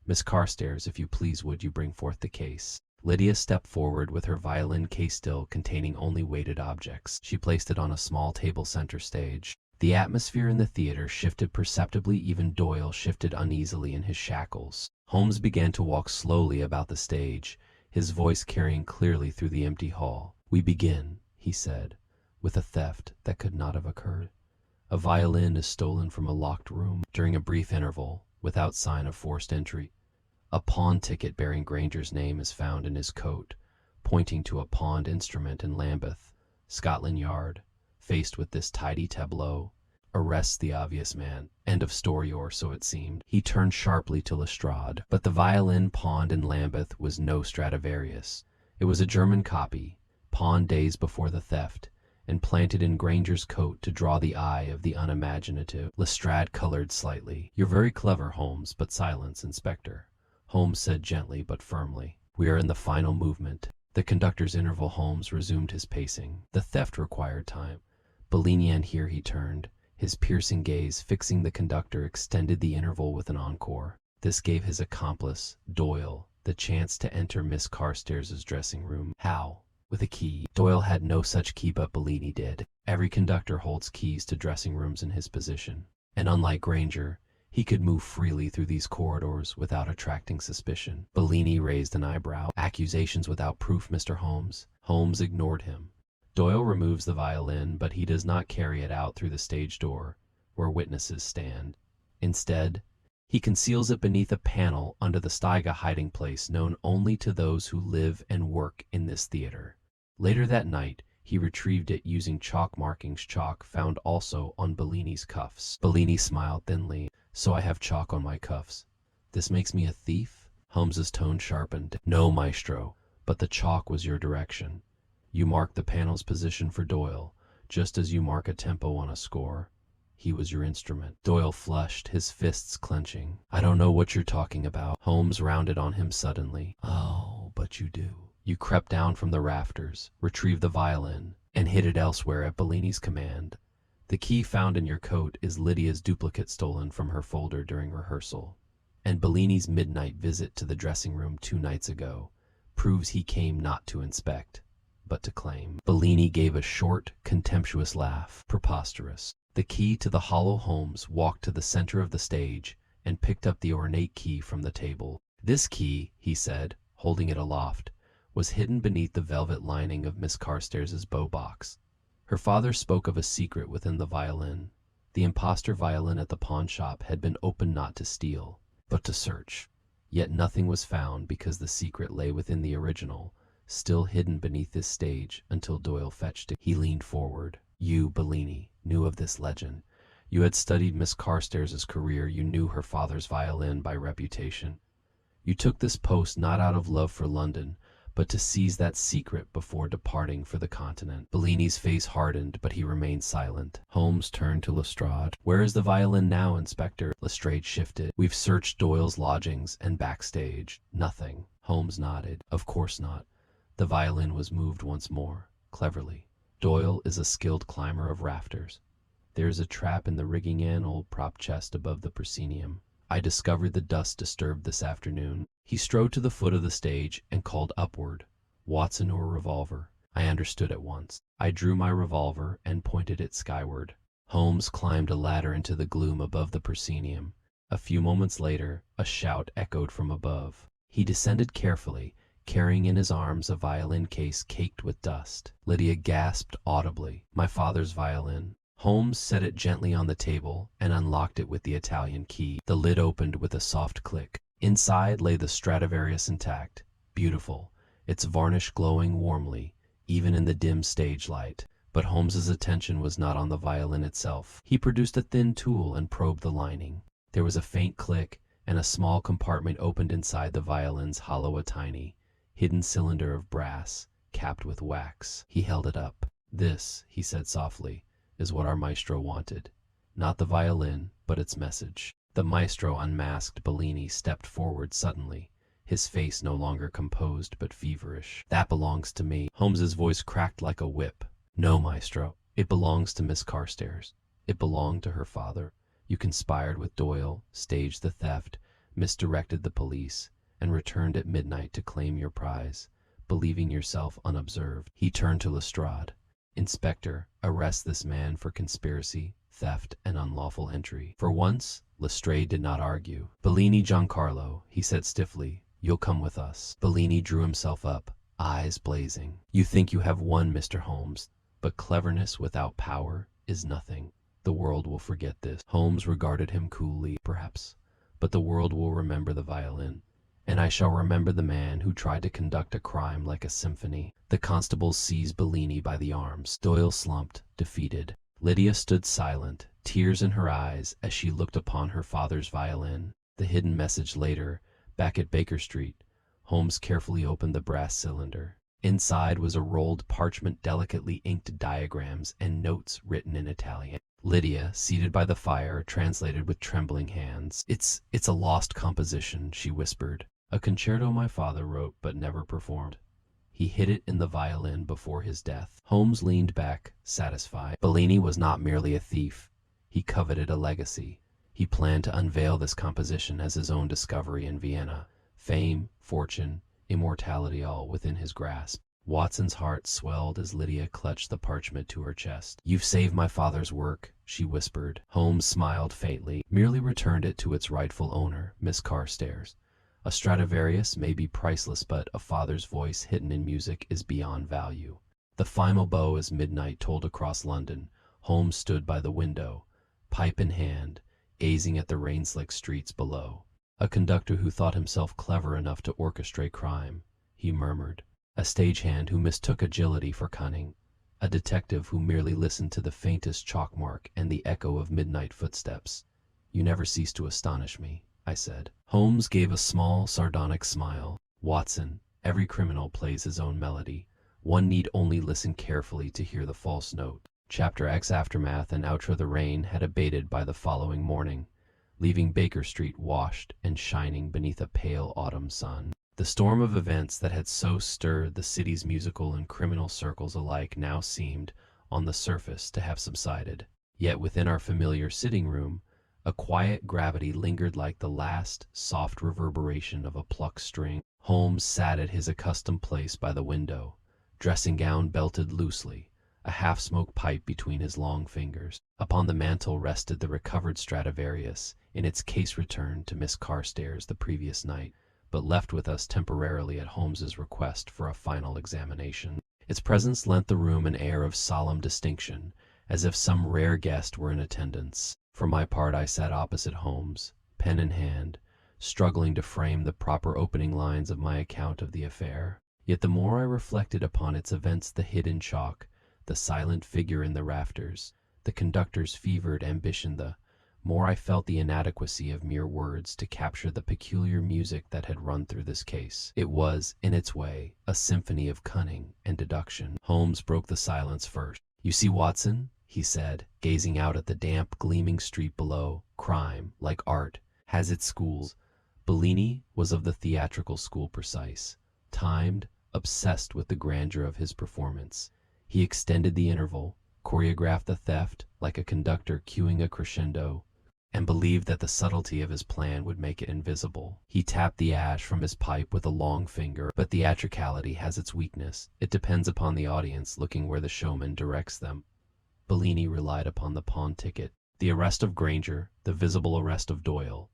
Miss Carstairs, if you please, would you bring forth the case?" Lydia stepped forward with her violin case still containing only weighted objects. She placed it on a small table center stage. The atmosphere in the theater shifted perceptibly. Even Doyle shifted uneasily in his shackles. Holmes began to walk slowly about the stage, his voice carrying clearly through the empty hall. "We begin," he said, "with a theft that could not have occurred. A violin is stolen from a locked room. During a brief interval, without sign of forced entry, a pawn ticket bearing Granger's name is found in his coat, pointing to a pawned instrument in Lambeth. Scotland Yard, faced with this tidy tableau, arrests the obvious man. End of story, or so it seemed." He turned sharply to Lestrade. "But the violin pawned in Lambeth was no Stradivarius. It was a German copy, pawned days before the theft, and planted in Granger's coat to draw the eye of the unimaginative." Lestrade colored slightly. "You're very clever, Holmes, but silence, Inspector," Holmes said gently but firmly. "We are in the final movement." The conductor's interval. Holmes resumed his pacing. "The theft required time. Bellini," and here he turned, his piercing gaze fixing the conductor, extended the interval with an encore. "This gave his accomplice, Doyle, the chance to enter Miss Carstairs' dressing room." "How?" "With a key." Doyle had no such key, but Bellini did. Every conductor holds keys to dressing rooms in his position, and unlike Granger, he could move freely through these corridors without attracting suspicion. Bellini raised an eyebrow. "Accusations without proof, Mr. Holmes." Holmes ignored him. "Doyle removes the violin, but he does not carry it out through the stage door, where witnesses stand. Instead, he conceals it beneath a panel under the Steiga hiding place known only to those who live and work in this theater. Later that night, he retrieved it using chalk markings, chalk found also on Bellini's cuffs." Bellini smiled thinly. "So I have chalk on my cuffs. This makes me a thief?" Holmes's tone sharpened. "No, Maestro, but the chalk was your direction. You marked the panel's position for Doyle, just as you mark a tempo on a score. He was your instrument." Doyle flushed, his fists clenching. "I don't know what you're talking about." Holmes rounded on him suddenly. "Oh, but you do. You crept down from the rafters, retrieved the violin, and hid it elsewhere at Bellini's command. The key found in your coat is Lydia's duplicate stolen from her folder during rehearsal. And Bellini's midnight visit to the dressing room 2 nights ago proves he came not to inspect, but to claim." Bellini gave a short, contemptuous laugh. "Preposterous." The key to the hollow. Holmes walked to the center of the stage and picked up the ornate key from the table. "This key," he said, holding it aloft, "was hidden beneath the velvet lining of Miss Carstairs' bow box. Her father spoke of a secret within the violin. The imposter violin at the pawn shop had been opened not to steal, but to search. Yet nothing was found because the secret lay within the original, still hidden beneath this stage until Doyle fetched it. He leaned forward. You, Bellini, knew of this legend. You had studied Miss Carstairs' career. You knew her father's violin by reputation. You took this post not out of love for London, but to seize that secret before departing for the continent. Bellini's face hardened, but he remained silent. Holmes turned to Lestrade. Where is the violin now, Inspector? Lestrade shifted. We've searched Doyle's lodgings and backstage. Nothing. Holmes nodded. Of course not. The violin was moved once more, cleverly. Doyle is a skilled climber of rafters. There is a trap in the rigging and old prop chest above the proscenium. I discovered the dust disturbed this afternoon. He strode to the foot of the stage and called upward, Watson or revolver. I understood at once. I drew my revolver and pointed it skyward. Holmes climbed a ladder into the gloom above the proscenium. A few moments later, a shout echoed from above. He descended carefully, carrying in his arms a violin case caked with dust. Lydia gasped audibly. My father's violin. Holmes set it gently on the table and unlocked it with the Italian key. The lid opened with a soft click. Inside lay the Stradivarius intact, beautiful, its varnish glowing warmly, even in the dim stage light. But Holmes's attention was not on the violin itself. He produced a thin tool and probed the lining. There was a faint click, and a small compartment opened inside the violin's hollow, a tiny, hidden cylinder of brass, capped with wax. He held it up. This, he said softly, is what our maestro wanted. Not the violin, but its message. The maestro unmasked. Bellini stepped forward suddenly, his face no longer composed but feverish. That belongs to me. Holmes's voice cracked like a whip. No, maestro. It belongs to Miss Carstairs. It belonged to her father. You conspired with Doyle, staged the theft, misdirected the police, and returned at midnight to claim your prize, believing yourself unobserved. He turned to Lestrade. Inspector, arrest this man for conspiracy, theft, and unlawful entry. For once, Lestrade did not argue. Bellini, Giancarlo, he said stiffly, you'll come with us. Bellini drew himself up, eyes blazing. You think you have won, Mr. Holmes, but cleverness without power is nothing. The world will forget this. Holmes regarded him coolly. Perhaps, but the world will remember the violin. And I shall remember the man who tried to conduct a crime like a symphony. The constables seized Bellini by the arms. Doyle slumped, defeated. Lydia stood silent, tears in her eyes as she looked upon her father's violin. The hidden message later, back at Baker Street. Holmes carefully opened the brass cylinder. Inside was a rolled parchment, delicately inked diagrams and notes written in Italian. Lydia, seated by the fire, translated with trembling hands. It's a lost composition, she whispered. A concerto my father wrote but never performed. He hid it in the violin before his death. Holmes leaned back, satisfied. Bellini was not merely a thief. He coveted a legacy. He planned to unveil this composition as his own discovery in Vienna. Fame, fortune, immortality, all within his grasp. Watson's heart swelled as Lydia clutched the parchment to her chest. You've saved my father's work, she whispered. Holmes smiled faintly. Merely returned it to its rightful owner, Miss Carstairs. A Stradivarius may be priceless, but a father's voice hidden in music is beyond value. The final bow as midnight tolled across London. Holmes stood by the window, pipe in hand, gazing at the rain-slicked streets below. A conductor who thought himself clever enough to orchestrate crime, he murmured. A stagehand who mistook agility for cunning. A detective who merely listened to the faintest chalk mark and the echo of midnight footsteps. You never cease to astonish me, I said. Holmes gave a small, sardonic smile. Watson, every criminal plays his own melody. One need only listen carefully to hear the false note. Chapter X. Aftermath and outro. The rain had abated by the following morning, leaving Baker Street washed and shining beneath a pale autumn sun. The storm of events that had so stirred the city's musical and criminal circles alike now seemed, on the surface, to have subsided. Yet within our familiar sitting room, a quiet gravity lingered like the last soft reverberation of a plucked string. Holmes sat at his accustomed place by the window, dressing gown belted loosely, a half-smoked pipe between his long fingers. Upon the mantel rested the recovered Stradivarius, in its case returned to Miss Carstairs the previous night, but left with us temporarily at Holmes's request for a final examination. Its presence lent the room an air of solemn distinction, as if some rare guest were in attendance. For my part, I sat opposite Holmes, pen in hand, struggling to frame the proper opening lines of my account of the affair. Yet the more I reflected upon its events, the hidden chalk, the silent figure in the rafters, the conductor's fevered ambition, the more I felt the inadequacy of mere words to capture the peculiar music that had run through this case. It was, in its way, a symphony of cunning and deduction. Holmes broke the silence first. "You see, Watson," he said, gazing out at the damp, gleaming street below, "crime, like art, has its schools. Bellini was of the theatrical school, precise, timed, obsessed with the grandeur of his performance. He extended the interval, choreographed the theft like a conductor cueing a crescendo, and believed that the subtlety of his plan would make it invisible. He tapped the ash from his pipe with a long finger, but theatricality has its weakness. It depends upon the audience looking where the showman directs them. Bellini relied upon the pawn ticket, the arrest of Granger, the visible arrest of Doyle.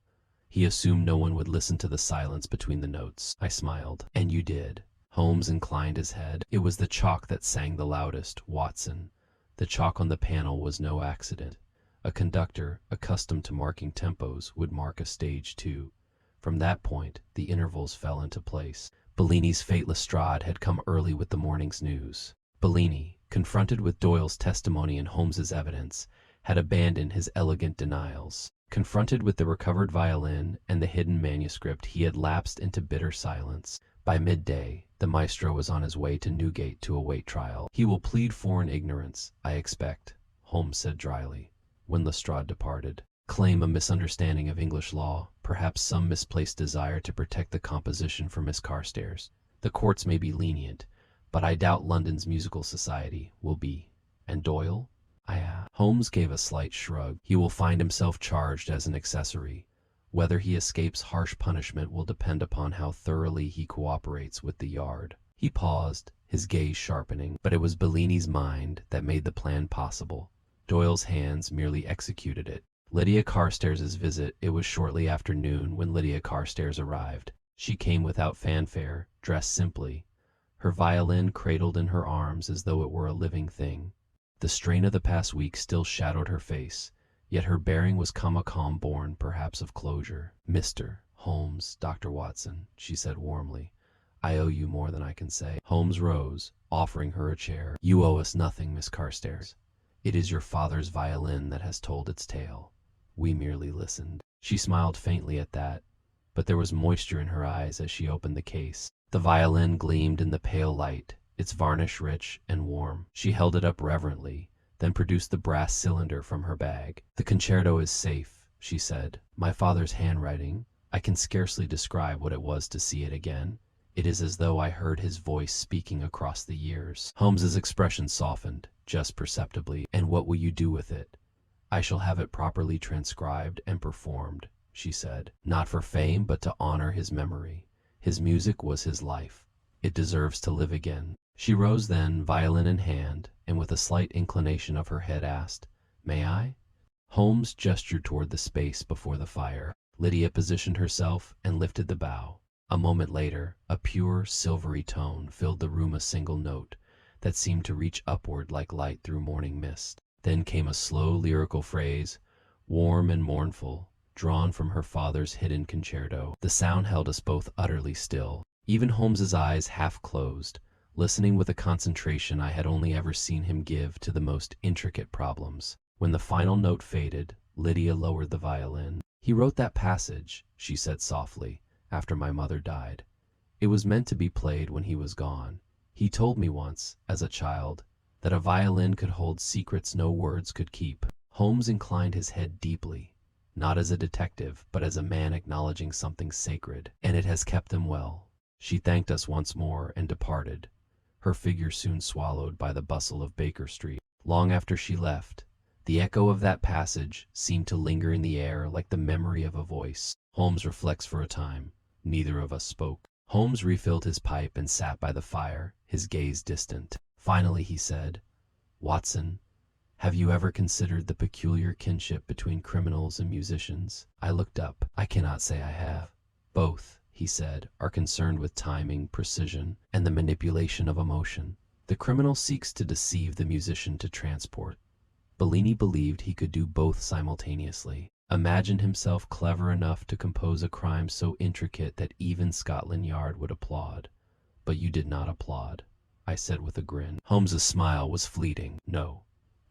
He assumed no one would listen to the silence between the notes." I smiled. "And you did." Holmes inclined his head. "It was the chalk that sang the loudest, Watson. The chalk on the panel was no accident. A conductor, accustomed to marking tempos, would mark a stage too. From that point, the intervals fell into place. Bellini's fate Lestrade had come early with the morning's news. Bellini, confronted with Doyle's testimony and Holmes's evidence, had abandoned his elegant denials. Confronted with the recovered violin and the hidden manuscript, he had lapsed into bitter silence. By midday, the maestro was on his way to Newgate to await trial. "He will plead foreign ignorance, I expect," Holmes said dryly, when Lestrade departed. "Claim a misunderstanding of English law, perhaps some misplaced desire to protect the composition for Miss Carstairs. The courts may be lenient, but I doubt London's musical society will be." "And Doyle?" I asked. Holmes gave a slight shrug. "He will find himself charged as an accessory. Whether he escapes harsh punishment will depend upon how thoroughly he cooperates with the Yard." He paused, his gaze sharpening. But it was Bellini's mind that made the plan possible. Doyle's hands merely executed it. Lydia Carstairs' visit. It was shortly after noon when Lydia Carstairs arrived. She came without fanfare, dressed simply, her violin cradled in her arms as though it were a living thing. The strain of the past week still shadowed her face, yet her bearing was calm born perhaps of closure. "Mr. Holmes, Dr. Watson," she said warmly, "I owe you more than I can say." Holmes rose, offering her a chair. "You owe us nothing, Miss Carstairs. It is your father's violin that has told its tale. We merely listened." She smiled faintly at that, but there was moisture in her eyes as she opened the case. The violin gleamed in the pale light, its varnish rich and warm. She held it up reverently, then produced the brass cylinder from her bag. "The concerto is safe," she said. "My father's handwriting, I can scarcely describe what it was to see it again. It is as though I heard his voice speaking across the years." Holmes's expression softened, just perceptibly. "And what will you do with it?" "I shall have it properly transcribed and performed," she said. "Not for fame, but to honor his memory. His music was his life. It deserves to live again." She rose then, violin in hand, and with a slight inclination of her head asked, "May I?" Holmes gestured toward the space before the fire. Lydia positioned herself and lifted the bow. A moment later, a pure, silvery tone filled the room, a single note that seemed to reach upward like light through morning mist. Then came a slow, lyrical phrase, warm and mournful, drawn from her father's hidden concerto. The sound held us both utterly still. Even Holmes's eyes half closed, listening with a concentration I had only ever seen him give to the most intricate problems. When the final note faded, Lydia lowered the violin. "He wrote that passage," she said softly, "after my mother died. It was meant to be played when he was gone. He told me once, as a child, that a violin could hold secrets no words could keep." Holmes inclined his head deeply, not as a detective, but as a man acknowledging something sacred. "And it has kept him well." She thanked us once more and departed, her figure soon swallowed by the bustle of Baker Street. Long after she left, the echo of that passage seemed to linger in the air like the memory of a voice. Holmes reflects for a time. Neither of us spoke. Holmes refilled his pipe and sat by the fire, his gaze distant. Finally he said, "Watson, have you ever considered the peculiar kinship between criminals and musicians?" I looked up. "I cannot say I have." "Both," he said, "are concerned with timing, precision, and the manipulation of emotion. The criminal seeks to deceive the musician to transport. Bellini believed he could do both simultaneously. Imagined himself clever enough to compose a crime so intricate that even Scotland Yard would applaud. But you did not applaud, I said with a grin. Holmes's smile was fleeting. No,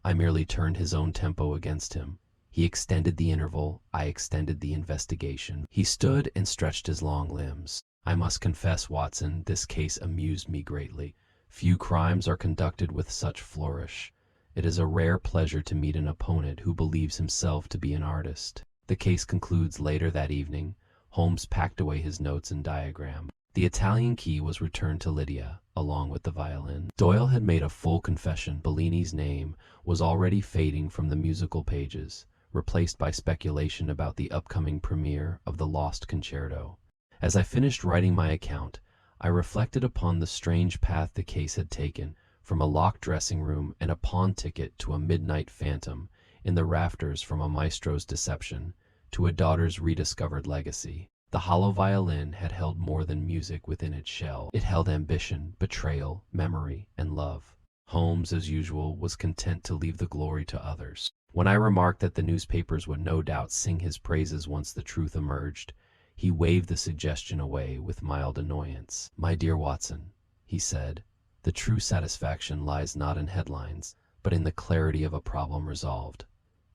I merely turned his own tempo against him. He extended the interval, I extended the investigation. He stood and stretched his long limbs. I must confess, Watson, this case amused me greatly. Few crimes are conducted with such flourish. It is a rare pleasure to meet an opponent who believes himself to be an artist. The case concludes later that evening. Holmes packed away his notes and diagram. The Italian key was returned to Lydia, along with the violin. Doyle had made a full confession. Bellini's name was already fading from the musical pages, replaced by speculation about the upcoming premiere of the Lost Concerto. As I finished writing my account, I reflected upon the strange path the case had taken, from a locked dressing room and a pawn ticket to a midnight phantom in the rafters, from a maestro's deception to a daughter's rediscovered legacy. The hollow violin had held more than music within its shell. It held ambition, betrayal, memory, and love. Holmes, as usual, was content to leave the glory to others. When I remarked that the newspapers would no doubt sing his praises once the truth emerged, he waved the suggestion away with mild annoyance. "My dear Watson," he said, "the true satisfaction lies not in headlines, but in the clarity of a problem resolved."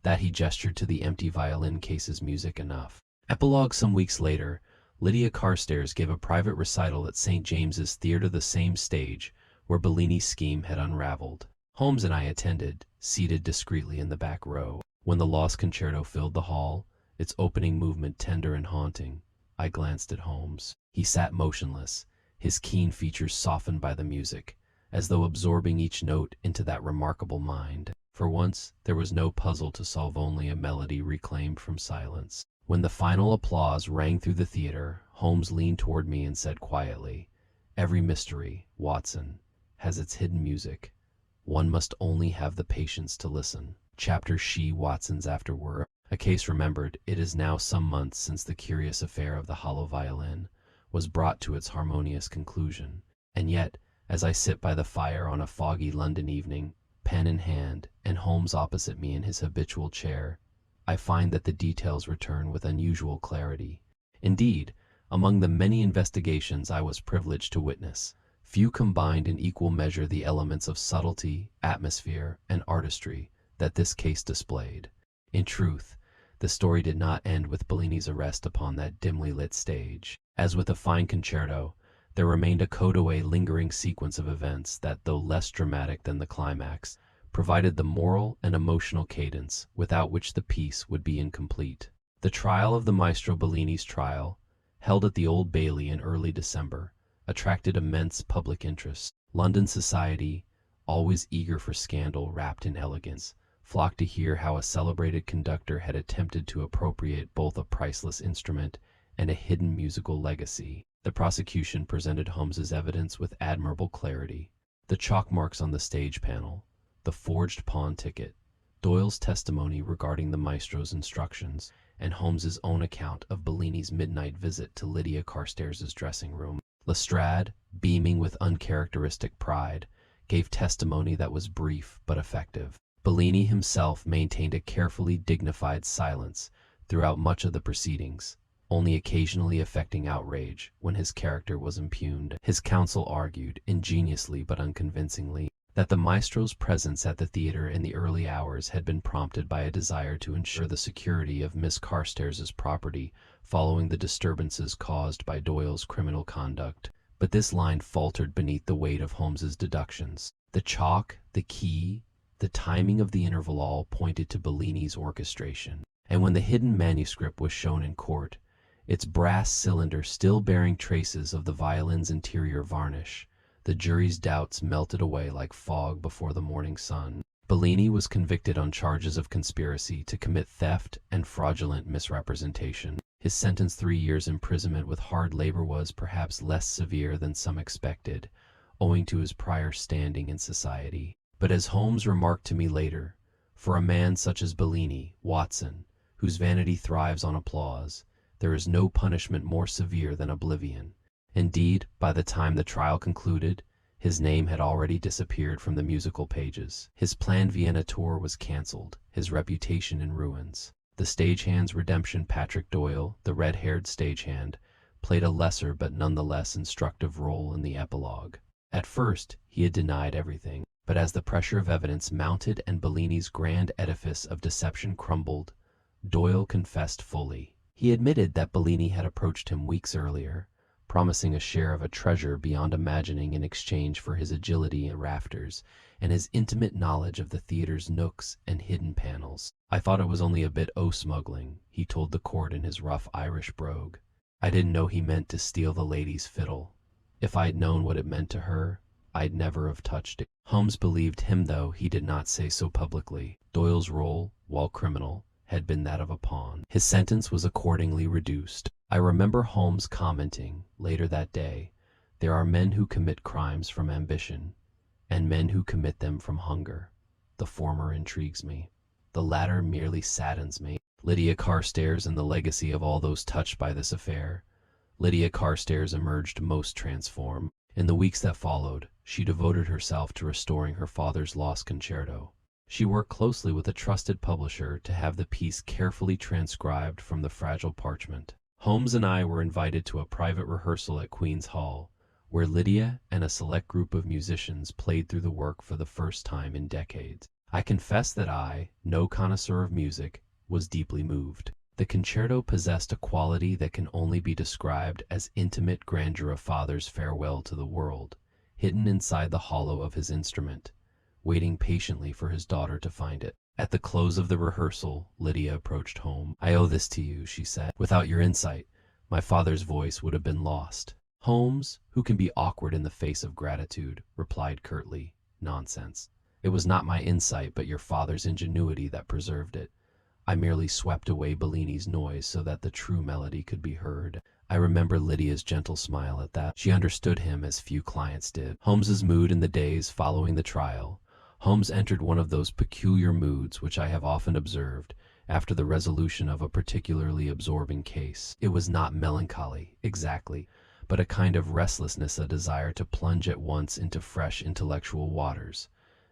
That he gestured to the empty violin case's music enough. Epilogue. Some weeks later, Lydia Carstairs gave a private recital at St. James's Theatre, the same stage where Bellini's scheme had unraveled. Holmes and I attended, seated discreetly in the back row. When the Lost Concerto filled the hall, its opening movement tender and haunting, I glanced at Holmes. He sat motionless, his keen features softened by the music, as though absorbing each note into that remarkable mind. For once, there was no puzzle to solve, only a melody reclaimed from silence. When the final applause rang through the theater, Holmes leaned toward me and said quietly, "Every mystery, Watson, has its hidden music. One must only have the patience to listen." Chapter She Watson's Afterword. A case remembered. It is now some months since the curious affair of the hollow violin was brought to its harmonious conclusion. And yet, as I sit by the fire on a foggy London evening, pen in hand, and Holmes opposite me in his habitual chair, I find that the details return with unusual clarity. Indeed, among the many investigations I was privileged to witness, few combined in equal measure the elements of subtlety, atmosphere, and artistry that this case displayed. In truth, the story did not end with Bellini's arrest upon that dimly lit stage. As with a fine concerto, there remained a coda, lingering sequence of events that, though less dramatic than the climax, provided the moral and emotional cadence without which the piece would be incomplete. The trial of the maestro. Bellini's trial, held at the Old Bailey in early December, attracted immense public interest. London society, always eager for scandal wrapped in elegance, flocked to hear how a celebrated conductor had attempted to appropriate both a priceless instrument and a hidden musical legacy. The prosecution presented Holmes's evidence with admirable clarity. The chalk marks on the stage panel, the forged pawn ticket, Doyle's testimony regarding the maestro's instructions, and Holmes's own account of Bellini's midnight visit to Lydia Carstairs' dressing room. Lestrade, beaming with uncharacteristic pride, gave testimony that was brief but effective. Bellini himself maintained a carefully dignified silence throughout much of the proceedings, only occasionally affecting outrage when his character was impugned. His counsel argued, ingeniously but unconvincingly, that the maestro's presence at the theater in the early hours had been prompted by a desire to ensure the security of Miss Carstairs' property following the disturbances caused by Doyle's criminal conduct. But this line faltered beneath the weight of Holmes's deductions. The chalk, the key, the timing of the interval all pointed to Bellini's orchestration. And when the hidden manuscript was shown in court, its brass cylinder still bearing traces of the violin's interior varnish, the jury's doubts melted away like fog before the morning sun. Bellini was convicted on charges of conspiracy to commit theft and fraudulent misrepresentation. His sentence, 3 years imprisonment with hard labor, was perhaps less severe than some expected, owing to his prior standing in society. But as Holmes remarked to me later, for a man such as Bellini, Watson, whose vanity thrives on applause, there is no punishment more severe than oblivion. Indeed, by the time the trial concluded, His name had already disappeared from the musical pages. His planned Vienna tour was cancelled, his reputation in ruins. The stagehand's redemption, Patrick Doyle, the red-haired stagehand, played a lesser but nonetheless instructive role in the epilogue. At first, he had denied everything, but as the pressure of evidence mounted and Bellini's grand edifice of deception crumbled, Doyle confessed fully. He admitted that Bellini had approached him weeks earlier, promising a share of a treasure beyond imagining in exchange for his agility in rafters and his intimate knowledge of the theater's nooks and hidden panels. "I thought it was only a bit o' smuggling," he told the court in his rough Irish brogue. "I didn't know he meant to steal the lady's fiddle. If I'd known what it meant to her, I'd never have touched it." Holmes believed him, though he did not say so publicly. Doyle's role, while criminal, had been that of a pawn. His sentence was accordingly reduced. I remember Holmes commenting, later that day, "There are men who commit crimes from ambition, and men who commit them from hunger. The former intrigues me. The latter merely saddens me." Lydia Carstairs and the legacy of all those touched by this affair. Lydia Carstairs emerged most transformed. In the weeks that followed, she devoted herself to restoring her father's lost concerto. She worked closely with a trusted publisher to have the piece carefully transcribed from the fragile parchment. Holmes and I were invited to a private rehearsal at Queen's Hall, where Lydia and a select group of musicians played through the work for the first time in decades. I confess that I, no connoisseur of music, was deeply moved. The concerto possessed a quality that can only be described as intimate grandeur of father's farewell to the world, hidden inside the hollow of his instrument, waiting patiently for his daughter to find it. At the close of the rehearsal, Lydia approached Holmes. "I owe this to you," she said. "Without your insight, my father's voice would have been lost." Holmes, who can be awkward in the face of gratitude, replied curtly, "Nonsense. It was not my insight but your father's ingenuity that preserved it. I merely swept away Bellini's noise so that the true melody could be heard." I remember Lydia's gentle smile at that. She understood him as few clients did. Holmes's mood in the days following the trial. Holmes entered one of those peculiar moods which I have often observed after the resolution of a particularly absorbing case. It was not melancholy, exactly, but a kind of restlessness, a desire to plunge at once into fresh intellectual waters,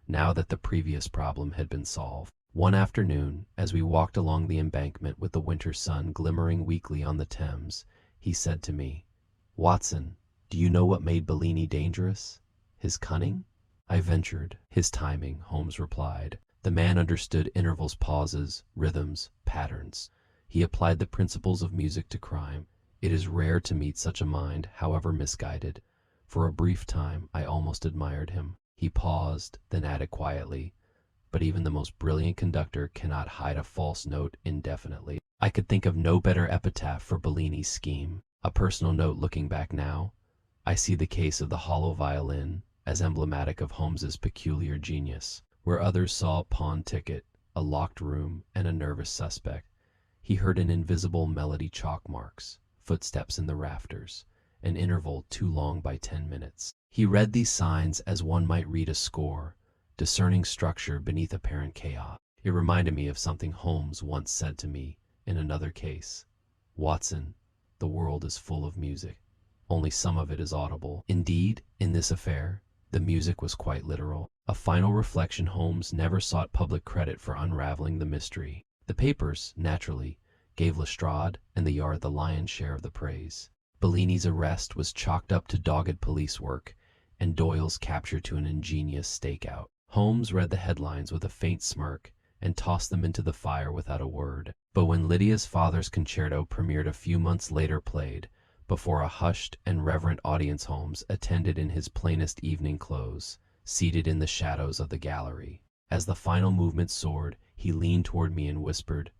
now that the previous problem had been solved. One afternoon, as we walked along the embankment with the winter sun glimmering weakly on the Thames, he said to me, "Watson, do you know what made Bellini dangerous? His cunning?" I ventured. "His timing," Holmes replied. "The man understood intervals, pauses, rhythms, patterns. He applied the principles of music to crime. It is rare to meet such a mind, however misguided. For a brief time, I almost admired him." He paused, then added quietly, "But even the most brilliant conductor cannot hide a false note indefinitely." I could think of no better epitaph for Bellini's scheme. A personal note looking back now, I see the case of the hollow violin as emblematic of Holmes's peculiar genius. Where others saw a pawn ticket, a locked room, and a nervous suspect, he heard an invisible melody, chalk marks, footsteps in the rafters, an interval too long by 10 minutes. He read these signs as one might read a score, discerning structure beneath apparent chaos. It reminded me of something Holmes once said to me in another case. "Watson, the world is full of music. Only some of it is audible." Indeed, in this affair, the music was quite literal. A final reflection: Holmes never sought public credit for unraveling the mystery. The papers, naturally, gave Lestrade and the Yard the lion's share of the praise. Bellini's arrest was chalked up to dogged police work, and Doyle's capture to an ingenious stakeout. Holmes read the headlines with a faint smirk and tossed them into the fire without a word. But when Lydia's father's concerto premiered a few months later, played before a hushed and reverent audience, Holmes attended in his plainest evening clothes, seated in the shadows of the gallery. As the final movement soared, he leaned toward me and whispered,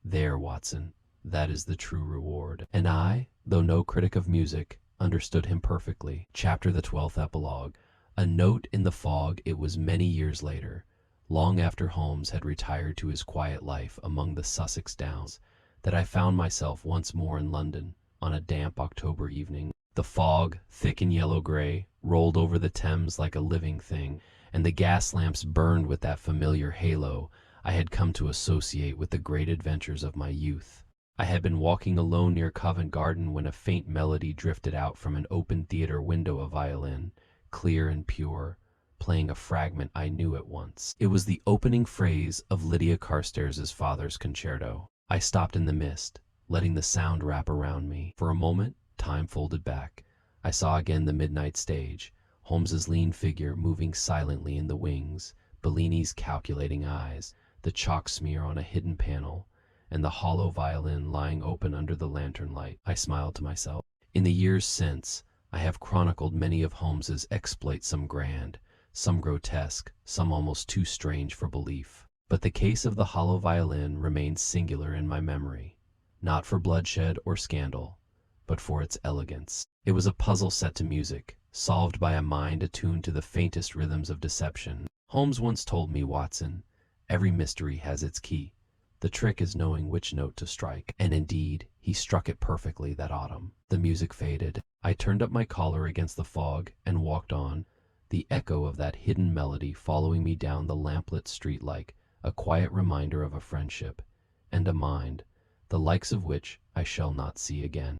"There, Watson, that is the true reward." And I, though no critic of music, understood him perfectly. Chapter the 12th, Epilogue. A note in the fog. It was many years later, long after Holmes had retired to his quiet life among the Sussex Downs, that I found myself once more in London on a damp October evening. The fog, thick and yellow-gray, rolled over the Thames like a living thing, and the gas lamps burned with that familiar halo I had come to associate with the great adventures of my youth. I had been walking alone near Covent Garden when a faint melody drifted out from an open theater window. A violin, clear and pure, playing a fragment I knew at once. It was the opening phrase of Lydia Carstairs' father's concerto. I stopped in the mist, letting the sound wrap around me. For a moment, time folded back. I saw again the midnight stage, Holmes's lean figure moving silently in the wings, Bellini's calculating eyes, the chalk smear on a hidden panel, and the hollow violin lying open under the lantern light. I smiled to myself. In the years since, I have chronicled many of Holmes's exploits, some grand, some grotesque, some almost too strange for belief. But the case of the hollow violin remains singular in my memory, not for bloodshed or scandal, but for its elegance. It was a puzzle set to music, solved by a mind attuned to the faintest rhythms of deception. Holmes once told me, Watson, every mystery has its key. The trick is knowing which note to strike. And indeed, he struck it perfectly that autumn. The music faded. I turned up my collar against the fog and walked on, the echo of that hidden melody following me down the lamplit street like a quiet reminder of a friendship and a mind, the likes of which I shall not see again.